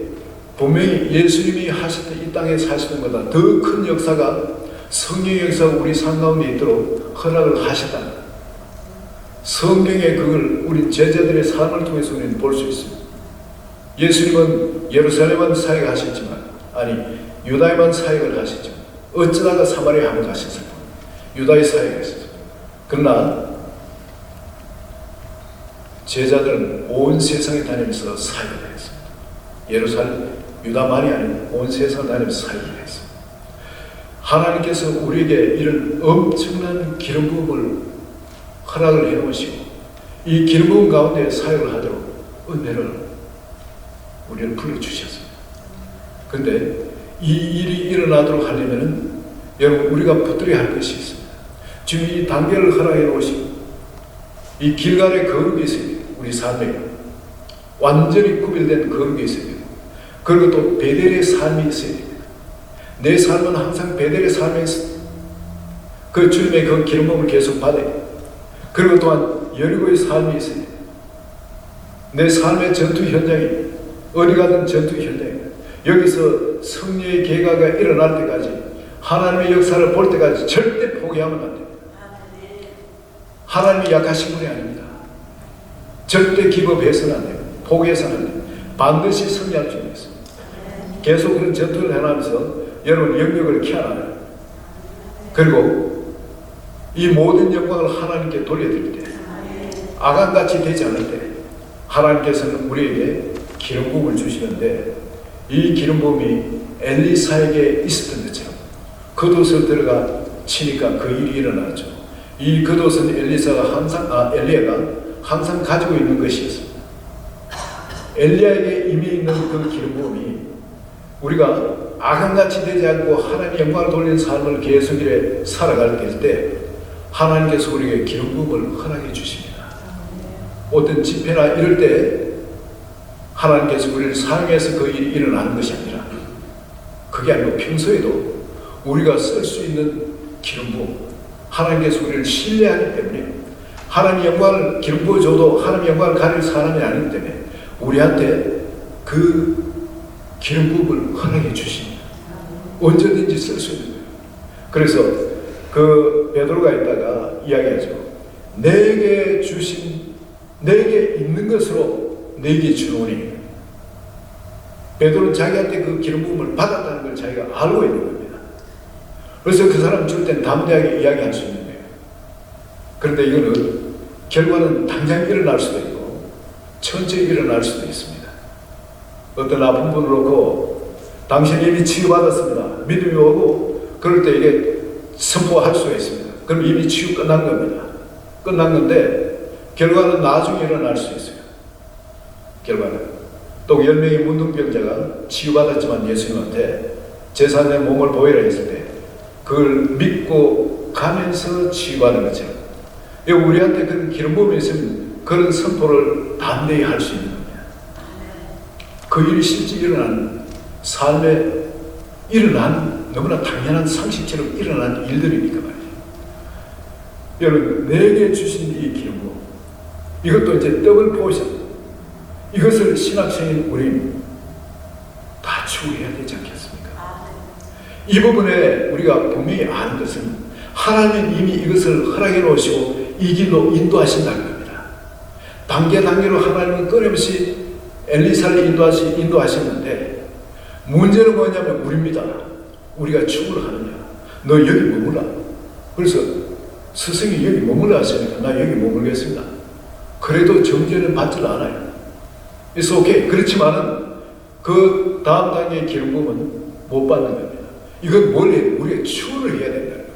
C: 분명히 예수님이 하실 때 이 땅에 사시는 것보다 더 큰 역사가 성령의 역사가 우리 삶 가운데 있도록 허락을 하셨다. 성경에 그걸 우리 제자들의 삶을 통해서 우리는 볼 수 있습니다. 예수님은 예루살렘만 사역하셨지만 아니 유다에만 사역을 하셨지만 어쩌다가 사마리아 한번 가셨을 뿐 유다에 사역하셨습니다. 그러나 제자들은 온 세상에 다니면서 사역을 했습니다. 예루살렘, 유다만이 아니고 온 세상을 다니면서 사역을 했습니다. 하나님께서 우리에게 이런 엄청난 기름 부음을 허락을 해놓으시고 이 기름 부음 가운데 사역을 하도록 은혜를 우리를 불러주셨습니다. 그런데 이 일이 일어나도록 하려면 여러분 우리가 붙들어야 할 것이 있습니다. 지금 이 단계를 허락해 놓으시고 이 길갈의 거룩이 있습니다. 우리 삶에 완전히 구별된 거룩이 있습니다. 그리고 또 베델의 삶이 있어야 됩니다. 내 삶은 항상 베델의 삶에 있습니다. 그 주님의 그 기름 부음을 계속 받아야 됩니다. 그리고 또한 여리고의 삶이 있어야 됩니다. 내 삶의 전투 현장이 어디 가든 전투 현장입니다. 여기서 승리의 계가가 일어날 때까지 하나님의 역사를 볼 때까지 절대 포기하면 안 됩니다. 하나님이 약하신 분이 아닙니다. 절대 기법해서는 안 됩니다. 포기해서는 안 됩니다. 반드시 승리할 수 있습니다. 계속 그런 전투를 해나가면서 여러분 영역을 키워나가요. 그리고 이 모든 영광을 하나님께 돌려드릴 때 아간같이 되지 않을 때 하나님께서는 우리에게 기름 부음을 주시는데 이 기름 부음이 엘리사에게 있었던 것처럼 겉옷을 들어가 치니까 그 일이 일어나죠. 이 겉옷은 엘리야가 항상 가지고 있는 것이었습니다. 엘리야에게 이미 있는 그 기름 부음이 우리가 아간같이 되지 않고 하나님의 영광을 돌리는 삶을 계속 이래 살아갈 때 하나님께서 우리에게 기름 부음을 허락해 주십니다. 어떤 집회나 이럴 때 하나님께서 우리를 사용해서 그 일이 일어나는 것이 아니라 그게 아니고 평소에도 우리가 쓸 수 있는 기름 부음 하나님께서 우리를 신뢰하기 때문에 하나님의 영광을 기름 부어줘도 하나님의 영광을 가릴 사람이 아니기 때문에 우리한테 그 기름 부음을 허락해 주십니다. 언제든지 쓸 수 있는 거예요. 그래서 그 베드로가 있다가 이야기하죠. 내게 있는 것으로 내게 주노니. 베드로는 자기한테 그 기름 부음을 받았다는 걸 자기가 알고 있는 겁니다. 그래서 그 사람 줄 때는 담대하게 이야기할 수 있는 거예요. 그런데 이거는 결과는 당장 일어날 수도 있고 천천히 일어날 수도 있습니다. 어떤 아픈 분을 놓고 당신이 이미 치유받았습니다. 믿음이 오고 그럴 때 이게 선포할 수가 있습니다. 그럼 이미 치유 끝난 겁니다. 끝난 건데 결과는 나중에 일어날 수 있어요. 결과는 또 10명의 문둥병자가 치유받았지만 예수님한테 제사장의 몸을 보이라 했을 때 그걸 믿고 가면서 치유받은 것처럼 우리한테 그런 기름 부음이 있으면 그런 선포를 담대히 할 수 있는 겁니다. 그 일이 실제 일어난 삶에 일어난 너무나 당연한 상식처럼 일어난 일들이니까 말이에요. 여러분 내게 주신 이 기름 부음 이것도 이제 더블 포션 이것을 신학생인 우리는 다 추구해야 되지 않겠습니까? 이 부분에 우리가 분명히 아는 것은 하나님은 이미 이것을 허락해 놓으시고 이 길로 인도하신다는 겁니다. 단계로 하나님은 끊임없이 엘리사를 인도하셨는데 문제는 뭐냐면 우리입니다. 우리가 추구를 하느냐. 너 여기 머물라. 그래서 스승이 여기 머물라 하시니까 나 여기 머물겠습니다. 그래도 정죄는 받지를 않아요. 그래서 오케이. 그렇지만은 그 다음 단계의 기름 부음은 못 받는 겁니다. 이건 뭘 해? 우리가 추구를 해야 된다는 겁니다.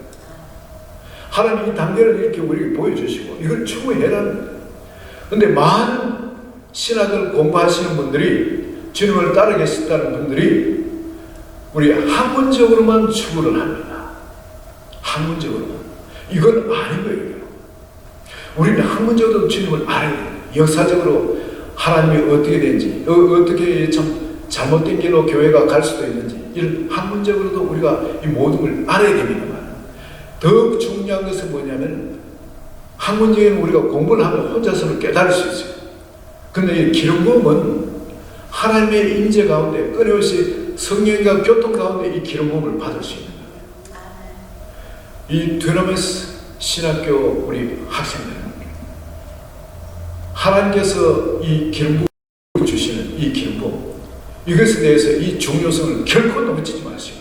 C: 하나님 이 단계를 이렇게 우리에게 보여주시고 이걸 추구해라는 거예요. 그런데 많은 신학을 공부하시는 분들이 주님을 따르겠다는 분들이 우리 학문적으로만 추구를 합니다. 학문적으로. 이건 아닌 거예요. 우리는 학문적으로 주님을 알아야 돼요. 역사적으로 하나님이 어떻게 된지, 어떻게 참 잘못된 길로 교회가 갈 수도 있는지, 이런 학문적으로도 우리가 이 모든 걸 알아야 됩니다만, 더 중요한 것은 뭐냐면, 학문적인 우리가 공부를 하면 혼자서는 깨달을 수 있어요. 근데 이 기름 부음은 하나님의 임재 가운데 끊임없이 성령과 교통 가운데 이 기름 부음을 받을 수 있는 거예요. 이 드라메스 신학교 우리 학생들, 하나님께서 이 기름 부음을 주시는 이 기름 부음, 이것에 대해서 이 중요성을 결코 넘치지 마시고,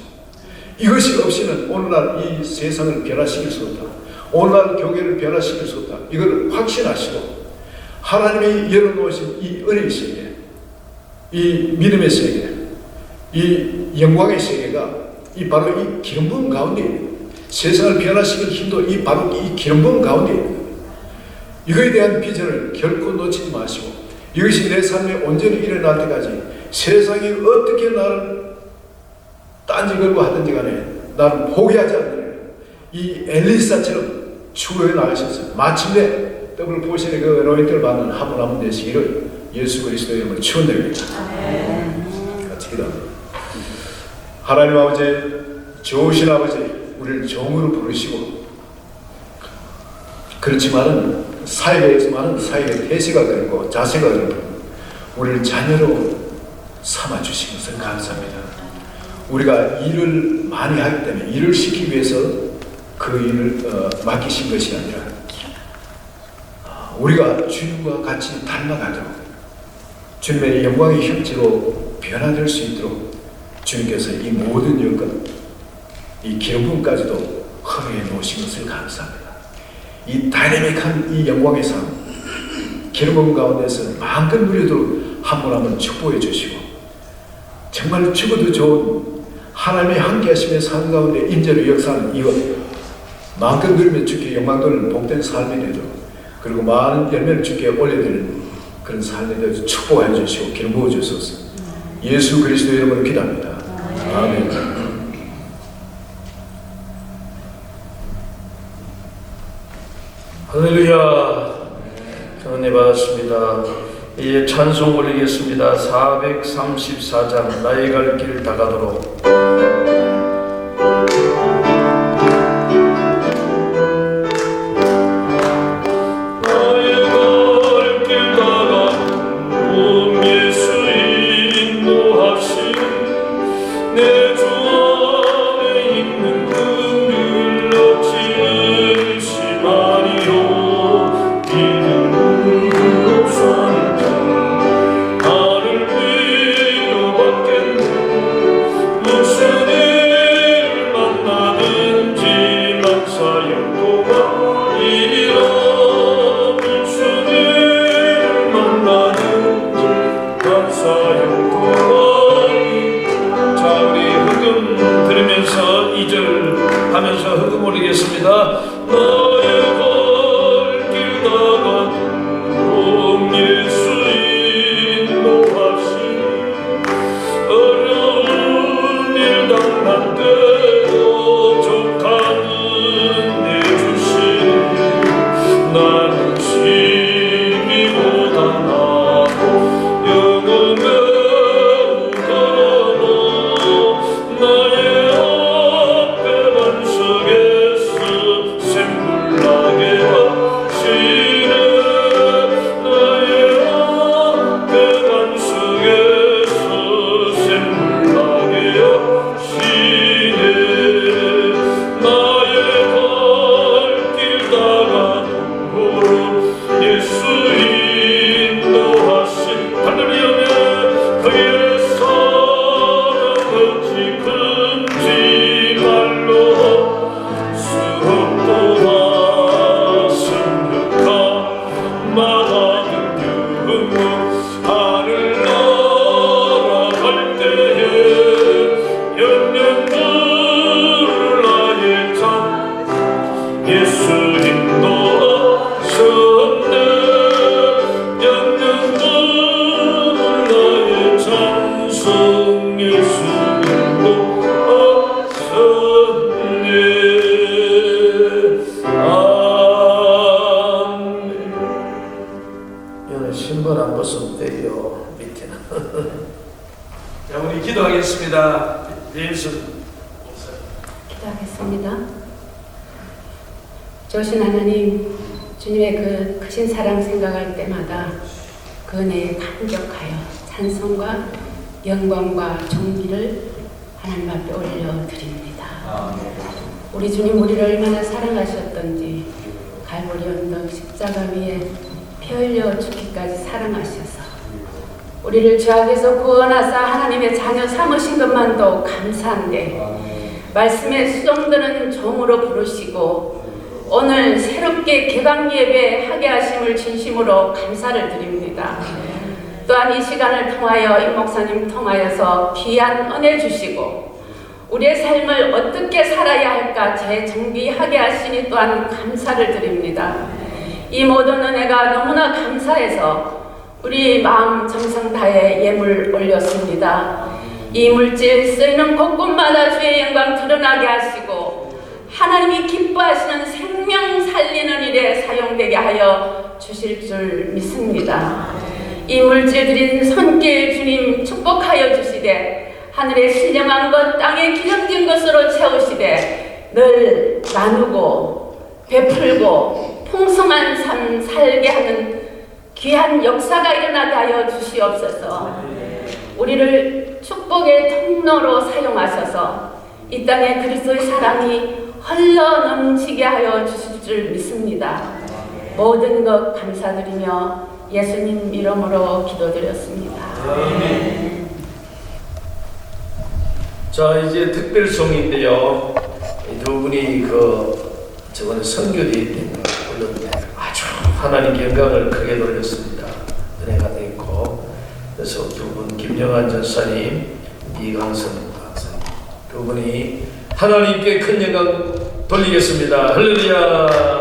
C: 이것이 없이는 오늘날 이 세상을 변화시킬 수 없다. 오늘날 교회를 변화시킬 수 없다. 이걸 확신하시고, 하나님이 열어놓으신 이 은혜의 세계, 이 믿음의 세계, 이 영광의 세계가 이 바로 이 기름 부음 가운데 있는 거예요. 세상을 변화시킬 힘도 이 바로 이 기름 부음 가운데 있는 거예요. 이거에 대한 비전을 결코 놓치지 마시고, 이것이 내 삶에 온전히 일어날 때까지 세상이 어떻게 나를 딴지 걸고 하든지 간에 나는 포기하지 않는 이 엘리사처럼 추구해 나가셨어요. 마침내 더블 포션의 그 어노인트를 받는 한 분 한 분 되시기를 예수 그리스도의 이름으로 축원드립니다. 같이 기도합니다. 하나님 아버지, 좋으신 아버지, 우리를 종으로 부르시고, 그렇지만은 사역의 태세가 그렇고 자세가 그렇고 우리를 자녀로 삼아주신 것을 감사합니다. 우리가 일을 많이 하기 때문에 일을 시키기 위해서 그 일을 맡기신 것이 아니라 우리가 주님과 같이 닮아가도록, 주님의 영광의 형체로 변화될 수 있도록 주님께서 이 모든 여건, 이 기름 부음까지도 허락해 놓으신 것을 감사합니다. 이 다이내믹한 이 영광의 삶, 기름 부음 가운데서 마음껏 누리도록 한 분 한 분 축복해 주시고, 정말 죽어도 좋은 하나님의 함께하심의 삶 가운데 임재로 역사하는 이것, 마음껏 누리면 주께 영광 돌리는 복된 삶이 되도록, 그리고 많은 열매를 주께 올려드리는 그런 삶에 대해서 축복해 주시고 기름 부어 주소서. 예수 그리스도의 이름으로 기도합니다. 아멘.
A: 할렐루야. 은혜 받았습니다. 이제 찬송 올리겠습니다. 434장 나의 갈 길 다가도록. 하면서 흑음 올리겠습니다. 나의 갈 길 다가도록 예수 인도하시니 어려운 일 당할 때도 족한 은혜 주시니 나는 심히보다 나고 영은 매우 걸어도 나의 앞에 반석에서 김미순
D: 기도하겠습니다. 좋으신 하나님, 주님의 그 크신 사랑 생각할 때마다 그 은혜에 감격하여 찬송과 영광과 존귀를 하나님 앞에 올려드립니다. 우리 주님 우리를 얼마나 사랑하셨던지 갈보리 언덕 십자가 위에 피 흘려 죽기까지 사랑하셔서 우리를 죄악에서 구원하사 하나님의 자녀 삼으신 것만도 감사한데 말씀에 수종드는 종으로 부르시고 오늘 새롭게 개강 예배 하게 하심을 진심으로 감사를 드립니다. 또한 이 시간을 통하여 임 목사님 통하여서 귀한 은혜 주시고 우리의 삶을 어떻게 살아야 할까 재정비하게 하시니 또한 감사를 드립니다. 이 모든 은혜가 너무나 감사해서 우리 마음 정성 다해 예물 올렸습니다. 이 물질 쓰이는 곳곳마다 주의 영광 드러나게 하시고 하나님이 기뻐하시는 생명 살리는 일에 사용되게 하여 주실 줄 믿습니다. 이 물질 드린 손길 주님 축복하여 주시되 하늘의 신령한 것 땅에 기름진 것으로 채우시되 늘 나누고 베풀고 풍성한 삶 살게 하는 귀한 역사가 일어나게 하여 주시옵소서. 우리를 축복의 통로로 사용하셔서 이 땅에 그리스도의 사랑이 흘러 넘치게 하여 주실 줄 믿습니다. 모든 것 감사드리며 예수님 이름으로 기도드렸습니다.
A: 자, 이제 특별송인데요. 이 두 분이 저번에 선교지 올렸는데 아주 하나님 영광을 크게 돌렸습니다. 은혜가 됐고, 그래서 두 분 김영환 전사님, 이강선 강사님 두 분이 하나님께 큰 영광 돌리겠습니다. 할렐루야.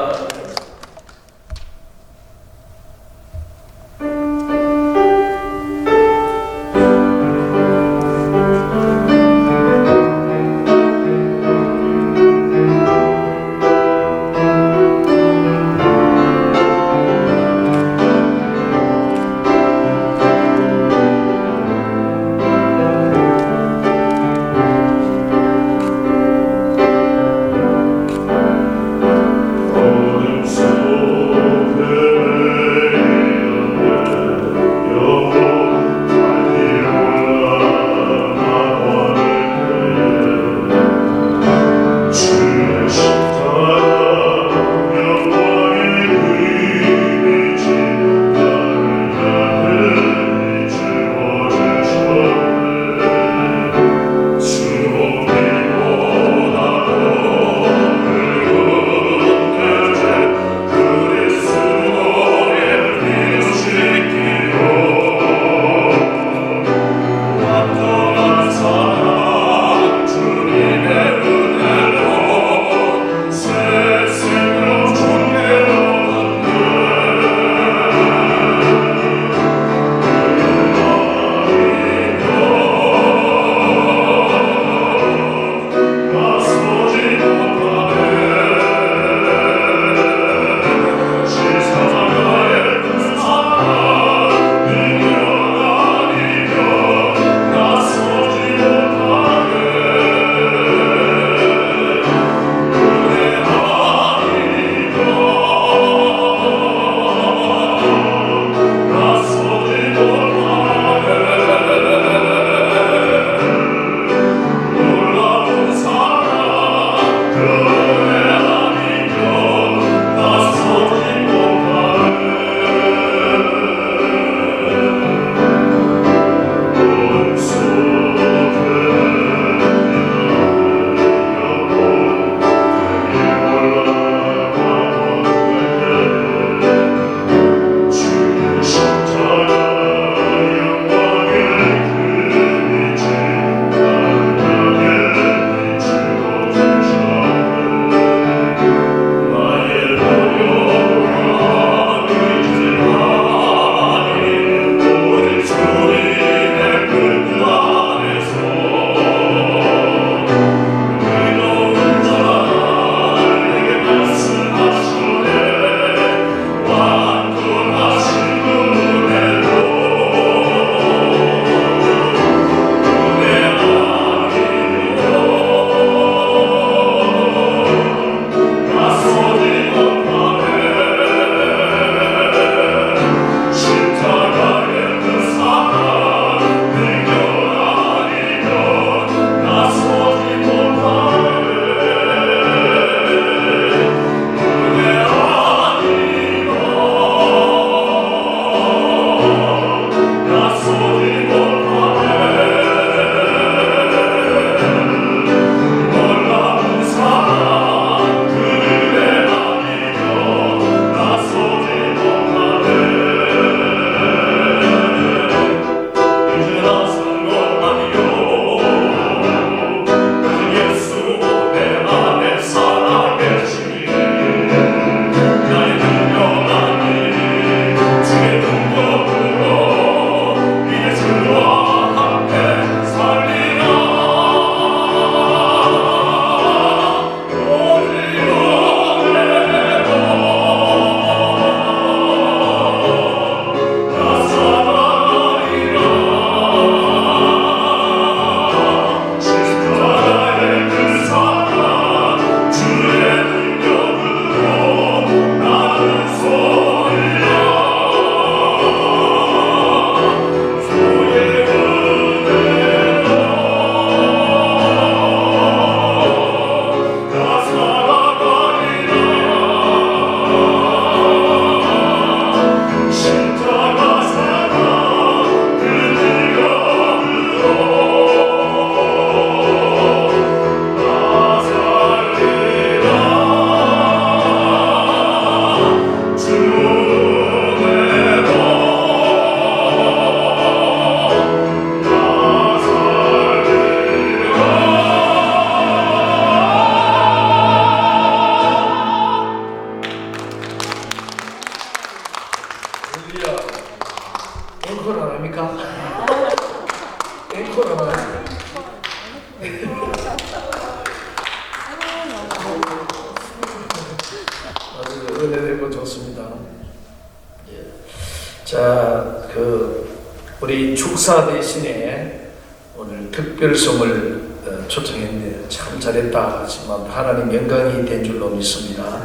A: 우리 축사 대신에 오늘 특별성을 초청했는데 참 잘했다 하지만 하나님 영광이 된 줄로 믿습니다.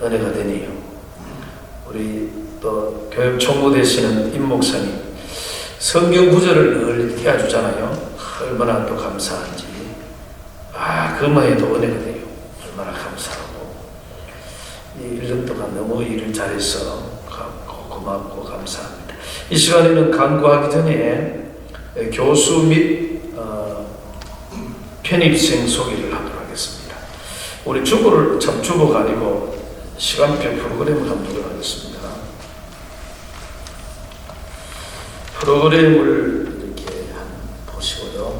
A: 은혜가 되네요. 우리 또 교육 총무 되시는 임 목사님 성경 구절을 늘 띄워주잖아요. 얼마나 또 감사한지. 그만 해도 은혜가 돼요. 얼마나 감사하고. 이 1년 동안 너무 일을 잘해서 고맙고 감사합니다. 이 시간에는 간구하기 전에 교수 및 편입생 소개를 하도록 하겠습니다. 우리 주보가 아니고 시간표 프로그램을 한번 보도록 하겠습니다. 프로그램을 이렇게 한번 보시고요.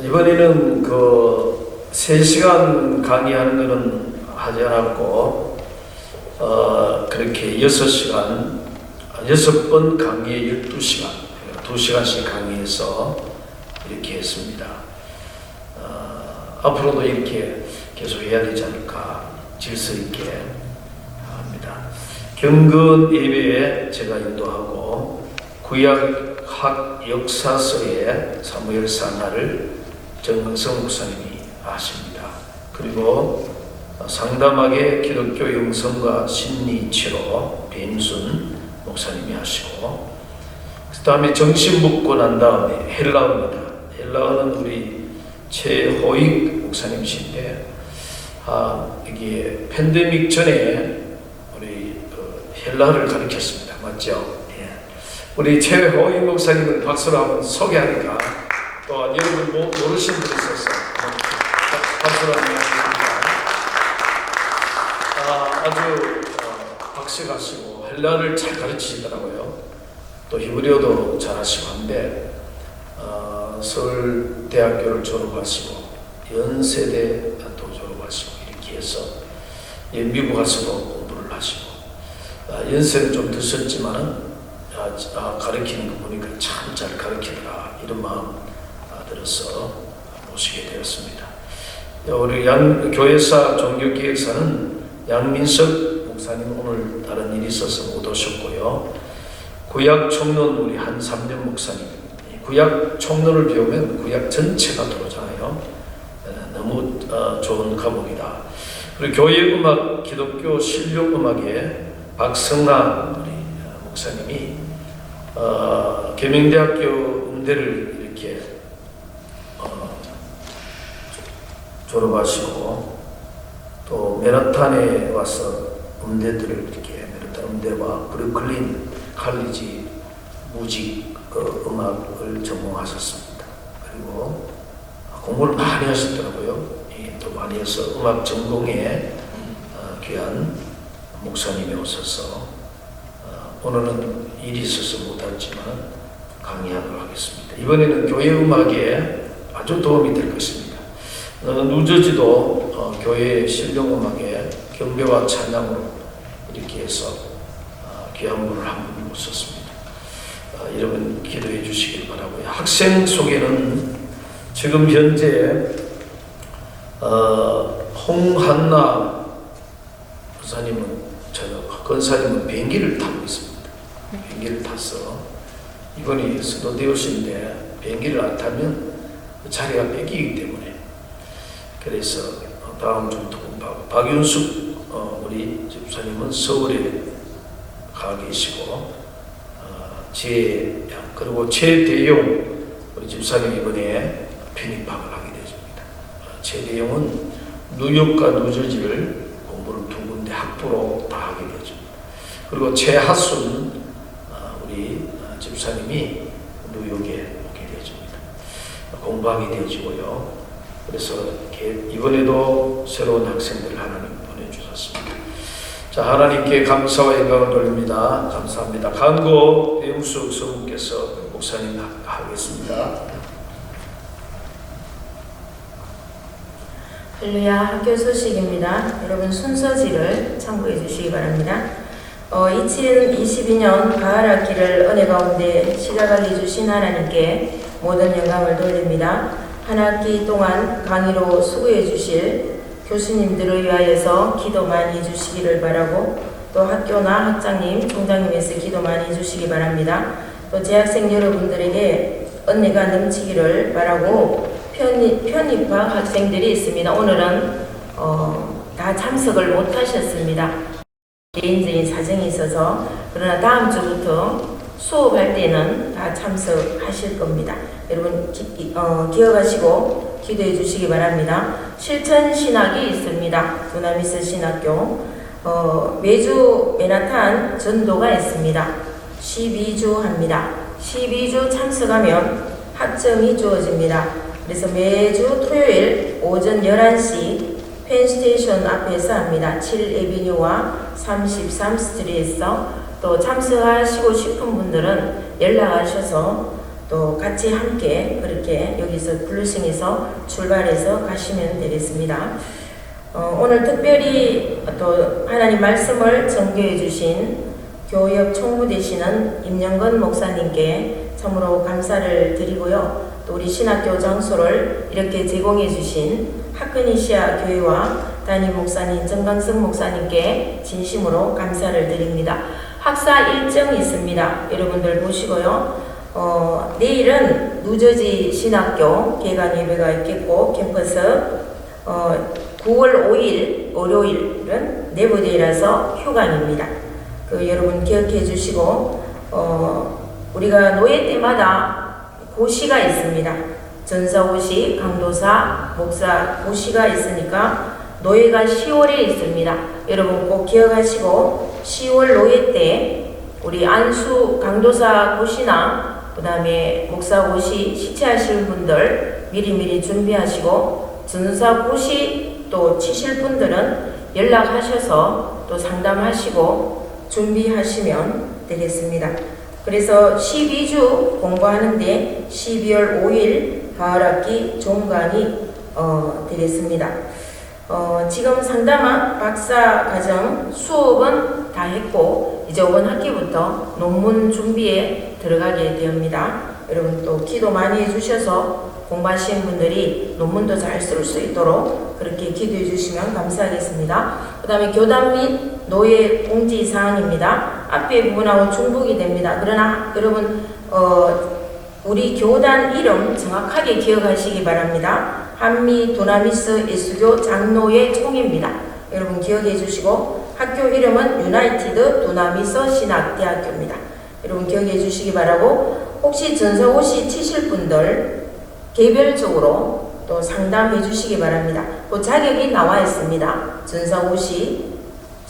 A: 이번에는 3시간 강의하는 것은 하지 않았고, 그렇게 6번 강의에 12시간, 2시간씩 강의해서 이렇게 했습니다. 앞으로도 이렇게 계속 해야 되지 않을까, 질서 있게 합니다. 경건 예배에 제가 인도하고, 구약학 역사서의 사무엘사나를 정은성 목사님이 하십니다. 그리고 상담하게 기독교 영성과 심리치료 배임순 목사님이 하시고, 그 다음에 정신 묻고 난 다음에 헬라어입니다. 헬라어는 우리 최호익 목사님이신데, 이게 팬데믹 전에 우리 헬라어를 가르쳤습니다. 맞죠? 예. 우리 최호익 목사님을 박수로 한번 소개하니까 또 여러분 모르시는 분이 있어서 박수로 한번 하겠습니다. 아주 박식하시고 헬라어를 잘 가르치시더라고요. 또 히브리어도 잘하시고 한데 서울대학교를 졸업하시고 연세대도 졸업하시고 이렇게 해서 미국 가서도 공부를 하시고 연세는 좀 드셨지만 가르치는 거 보니까 참 잘 가르치더라 이런 마음 들어서 모시게 되었습니다. 우리 교회사 종교기획사는 양민석 목사님 오늘 다른 일이 있어서 못 오셨고요. 구약 총론 우리 한삼년 목사님, 구약 총론을 배우면 구약 전체가 들어오잖아요. 너무 좋은 과목이다. 그리고 교회음악, 기독교 실용음악의 박성남 우리 목사님이 계명대학교 음대를 이렇게 졸업하시고 또 맨하탄에 와서 음대들을 이렇게 맨하탄 음대와 브루클린 칼리지 무직 음악을 전공하셨습니다. 그리고 공부를 많이 하셨더라고요. 또 많이 해서 음악 전공에 귀한 목사님이 오셔서 오늘은 일이 있어서 못하지만 강의하도록 하겠습니다. 이번에는 교회 음악에 아주 도움이 될 것입니다. 누저지도 교회 실용음악에 경배와 찬양으로 이렇게 해서 귀한 분을 한 분 모셨습니다. 여러분 기도해 주시길 바라고요. 학생 소개는 지금 현재 홍한나 권사님은 비행기를 타고 있습니다. 비행기를 타서 이번이 스노데우스인데 비행기를 안 타면 자리가 뺏기기 때문에 그래서 다음 주 통보하고 박윤숙 우리 집사님은 서울에 가 계시고 그리고 최대용 우리 집사님 이번에 편입학을 하게 되십니다. 최대용은 뉴욕과 뉴저지를 공부를 두 군데 학부로 다 하게 되죠. 그리고 최하순 우리 집사님이 뉴욕에 오게 되어집니다. 공부하게 되어지고요. 그래서 이번에도 새로운 학생들을 하나님 보내주셨습니다. 자, 하나님께 감사와 영광을 돌립니다. 감사합니다. 간고 배용숙 성우께서 목사님 하겠습니다.
E: 할렐루야, 학교 소식입니다. 여러분 순서지를 참고해 주시기 바랍니다. 2022년 가을 학기를 은혜 가운데 시작하게 주신 하나님께 모든 영광을 돌립니다. 한 학기 동안 강의로 수고해 주실 교수님들을 위하여서 기도 많이 해주시기를 바라고 또 학교나 학장님, 총장님에서 기도 많이 해주시기 바랍니다. 또 재학생 여러분들에게 은혜가 넘치기를 바라고 편입학 학생들이 있습니다. 오늘은 다 참석을 못하셨습니다. 개인적인 사정이 있어서. 그러나 다음 주부터 수업할 때는 다 참석하실 겁니다. 여러분 기억하시고 기도해 주시기 바랍니다. 실천 신학이 있습니다. 두나미스 신학교 매주 맨하탄 전도가 있습니다. 12주 합니다. 12주 참석하면 학점이 주어집니다. 그래서 매주 토요일 오전 11시 펜스테이션 앞에서 합니다. 7에비뉴와 33스트리트에서 또 참석하시고 싶은 분들은 연락하셔서 또 같이 함께 그렇게 여기서 블루싱에서 출발해서 가시면 되겠습니다. 오늘 특별히 또 하나님 말씀을 전교해 주신 교역 총무 되시는 임영건 목사님께 참으로 감사를 드리고요. 또 우리 신학교 장소를 이렇게 제공해 주신 하크니시아 교회와 담임 목사님 정강석 목사님께 진심으로 감사를 드립니다. 학사 일정이 있습니다. 여러분들 보시고요. 내일은 누저지 신학교 개강 예배가 있겠고 캠퍼스 9월 5일 월요일은 네버데이라서 휴강입니다. 여러분 기억해 주시고 우리가 노예 때마다 고시가 있습니다. 전사고시, 강도사, 목사 고시가 있으니까 노예가 10월에 있습니다. 여러분 꼭 기억하시고 10월 노예 때 우리 안수 강도사 고시나 그 다음에 목사 고시 시체하실 분들 미리미리 준비하시고 전사 고시 또 치실 분들은 연락하셔서 또 상담하시고 준비하시면 되겠습니다. 그래서 12주 공부하는데 12월 5일 가을학기 종강이 되겠습니다. 지금 상담학 박사과정 수업은 다 했고 이제 이번 학기부터 논문 준비에 들어가게 됩니다. 여러분 또 기도 많이 해주셔서 공부하시는 분들이 논문도 잘 쓸 수 있도록 그렇게 기도해 주시면 감사하겠습니다. 그 다음에 교단 및 노예 공지사항입니다. 앞에 부분하고 중복이 됩니다. 그러나 여러분 우리 교단 이름 정확하게 기억하시기 바랍니다. 한미 두나미스 예수교 장로회 총회입니다. 여러분 기억해 주시고 학교 이름은 유나이티드 두나미스 신학대학교입니다. 여러분 기억해 주시기 바라고 혹시 전사고시 치실 분들 개별적으로 또 상담해 주시기 바랍니다. 그 자격이 나와 있습니다. 전사고시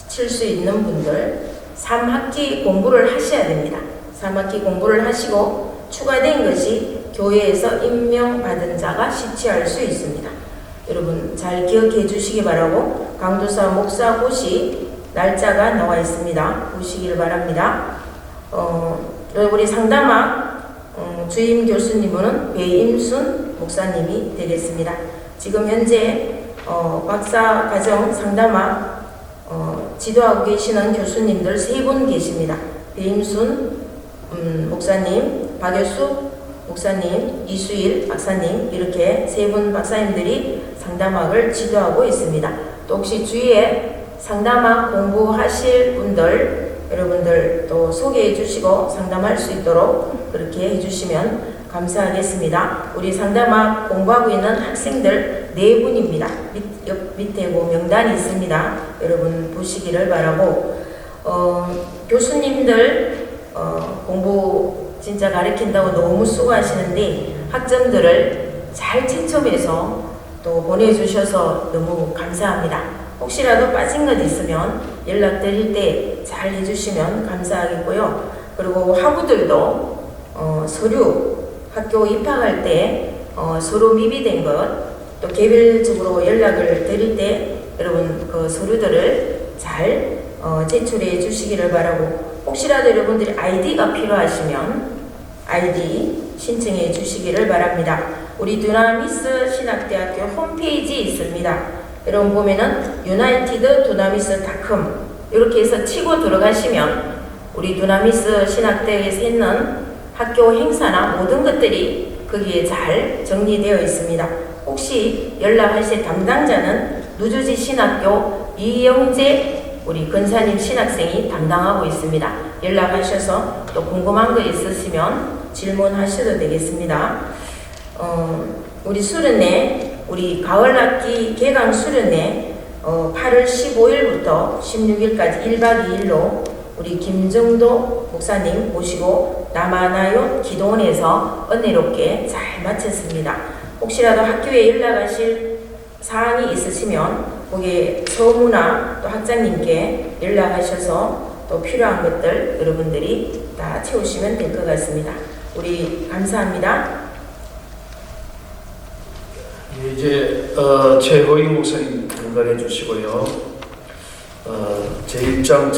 E: 칠 수 있는 분들 3학기 공부를 하셔야 됩니다. 3학기 공부를 하시고 추가된 것이 교회에서 임명받은 자가 시취할 수 있습니다. 여러분 잘 기억해 주시기 바라고 강도사 목사 고시 날짜가 나와 있습니다. 보시기를 바랍니다. 우리 상담학 주임 교수님은 배임순 목사님이 되겠습니다. 지금 현재 박사과정 상담학 지도하고 계시는 교수님들 3분 계십니다. 배임순 목사님, 박효숙 목사님, 이수일 박사님 이렇게 3분 박사님들이 상담학을 지도하고 있습니다. 또 혹시 주위에 상담학 공부하실 분들 여러분들 또 소개해 주시고 상담할 수 있도록 그렇게 해주시면 감사하겠습니다. 우리 상담학 공부하고 있는 학생들 4분입니다. 밑에 명단이 있습니다. 여러분 보시기를 바라고 교수님들 공부 진짜 가르친다고 너무 수고하시는데 학점들을 잘 채점해서 또 보내주셔서 너무 감사합니다. 혹시라도 빠진 것 있으면 연락드릴 때 잘 해주시면 감사하겠고요. 그리고 학우들도 서류 학교 입학할 때 서로 미비된 것 또 개별적으로 연락을 드릴 때 여러분 그 서류들을 잘 제출해 주시기를 바라고 혹시라도 여러분들이 아이디가 필요하시면 아이디 신청해 주시기를 바랍니다. 우리 두나미스 신학대학교 홈페이지 있습니다. 여러분 보면은 uniteddunamis.com 이렇게 해서 치고 들어가시면 우리 두나미스 신학대에서 있는 학교 행사나 모든 것들이 거기에 잘 정리되어 있습니다. 혹시 연락하실 담당자는 누주지 신학교 이영재 우리 근사님 신학생이 담당하고 있습니다. 연락하셔서 또 궁금한 거 있으시면 질문하셔도 되겠습니다. 우리 수련회, 우리 가을학기 개강 수련회 8월 15일부터 16일까지 1박 2일로 우리 김정도 목사님 모시고 남아나요 기도원에서 은혜롭게 잘 마쳤습니다. 혹시라도 학교에 연락하실 사항이 있으시면 거기에 서무나 또 학장님께 연락하셔서 또 필요한 것들 여러분들이 다 채우시면 될 것 같습니다. 우리 감사합니다.
A: 이제 최호익 목사님 연관해 주시고요. 제1장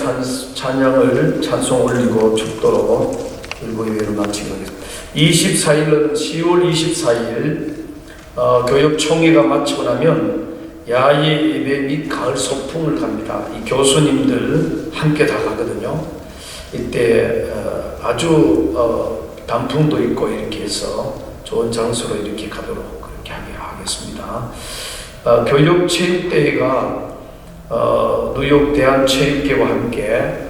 A: 찬양을 찬송 올리고 죽도록 일부예배를 마치게 하겠습니다. 24일은 10월 24일 교육총회가 마치고 나면 야외 예배 및 가을 소풍을 갑니다. 이 교수님들 함께 다 가거든요. 이때 아주 단풍도 있고 이렇게 해서 좋은 장소로 이렇게 가도록 그렇게 하겠습니다. 교육체육대회가 뉴욕 대한체육회와 함께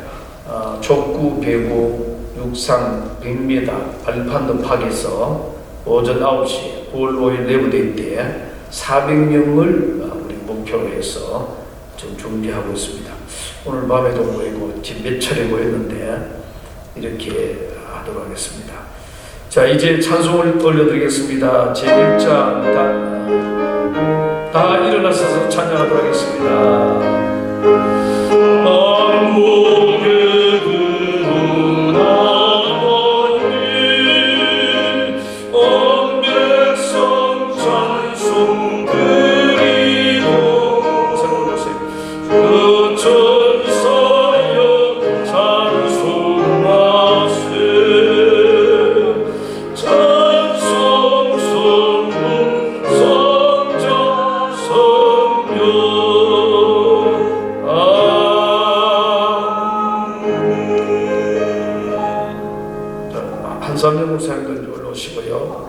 A: 족구, 배구, 육상, 100m, 발판도 파기에서 오전 9시 9월 5일 내부대회 때 400명을 우리 목표로 해서 좀 준비하고 있습니다. 오늘 밤에도 모이고 지금 몇 차례 모였는데 이렇게 하도록 하겠습니다. 자, 이제 찬송을 올려드리겠습니다. 제1장 다 일어나셔서 찬양하도록 하겠습니다. 한삼영 목사님들 올라오시고요.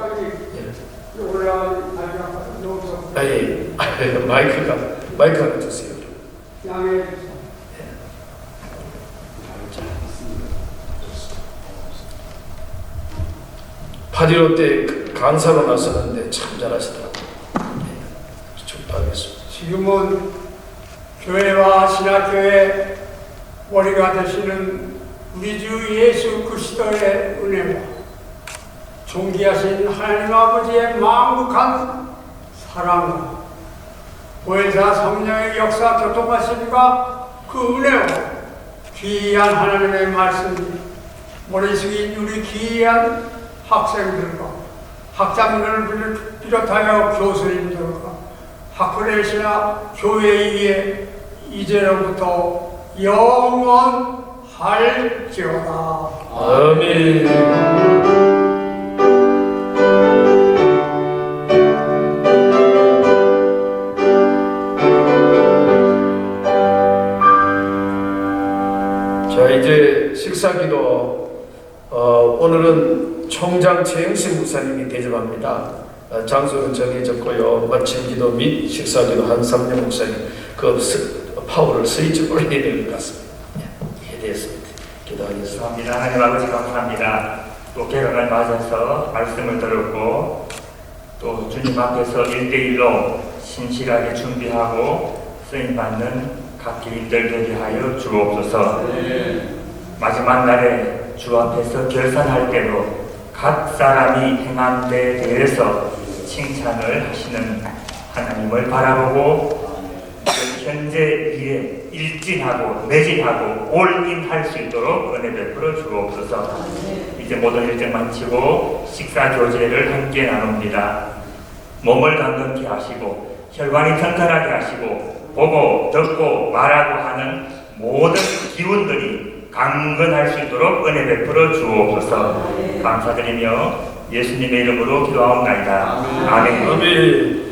A: 마이크 하나 주세요. 파디로 때 강사로 나섰는데 참 잘하시더라고요. 축복하겠습니다.
F: 지금은 교회와 신학교의 머리가 되시는 우리 주 예수 그리스도의 은혜와 존귀하신 하나님 아버지의 만국한 사랑과 보혜사 성령의 역사 교통하심과 그 은혜와 귀한 하나님의 말씀이 머리 숙인 우리 귀한 학생들과 학장들을 비롯하여 교수님들과 학교내시나 교회 위에 이제로부터 영원할지어다.
A: 아멘. 자, 이제 식사기도 오늘은 총장 최영식 목사님이 대접합니다. 장소는 정해졌고요. 마침기도 및 식사기도 한삼영 목사님 그 파워를 스위치 올려야 될 것 같습니다. 이해되었습니다. 기도하겠습니다.
G: 감사합니다. 하나님 아버지 감사합니다. 또 개강을 맞아서 말씀을 들었고 또 주님 앞에서 1대1로 신실하게 준비하고 쓰임받는 각 개인들 되게 하여 주옵소서. 마지막 날에 주 앞에서 결산할 때도 각 사람이 행한 데에 대해서 칭찬을 하시는 하나님을 바라보고 현재 일에 일진하고 매진하고 올인할 수 있도록 은혜 베풀어 주옵소서. 이제 모든 일정 마치고 식사 교제를 함께 나눕니다. 몸을 강건케 하시고 혈관이 튼튼하게 하시고 보고 듣고 말하고 하는 모든 기운들이 강건할 수 있도록 은혜 베풀어 주옵소서. 감사드리며 예수님의 이름으로 기도하옵나이다. 아멘.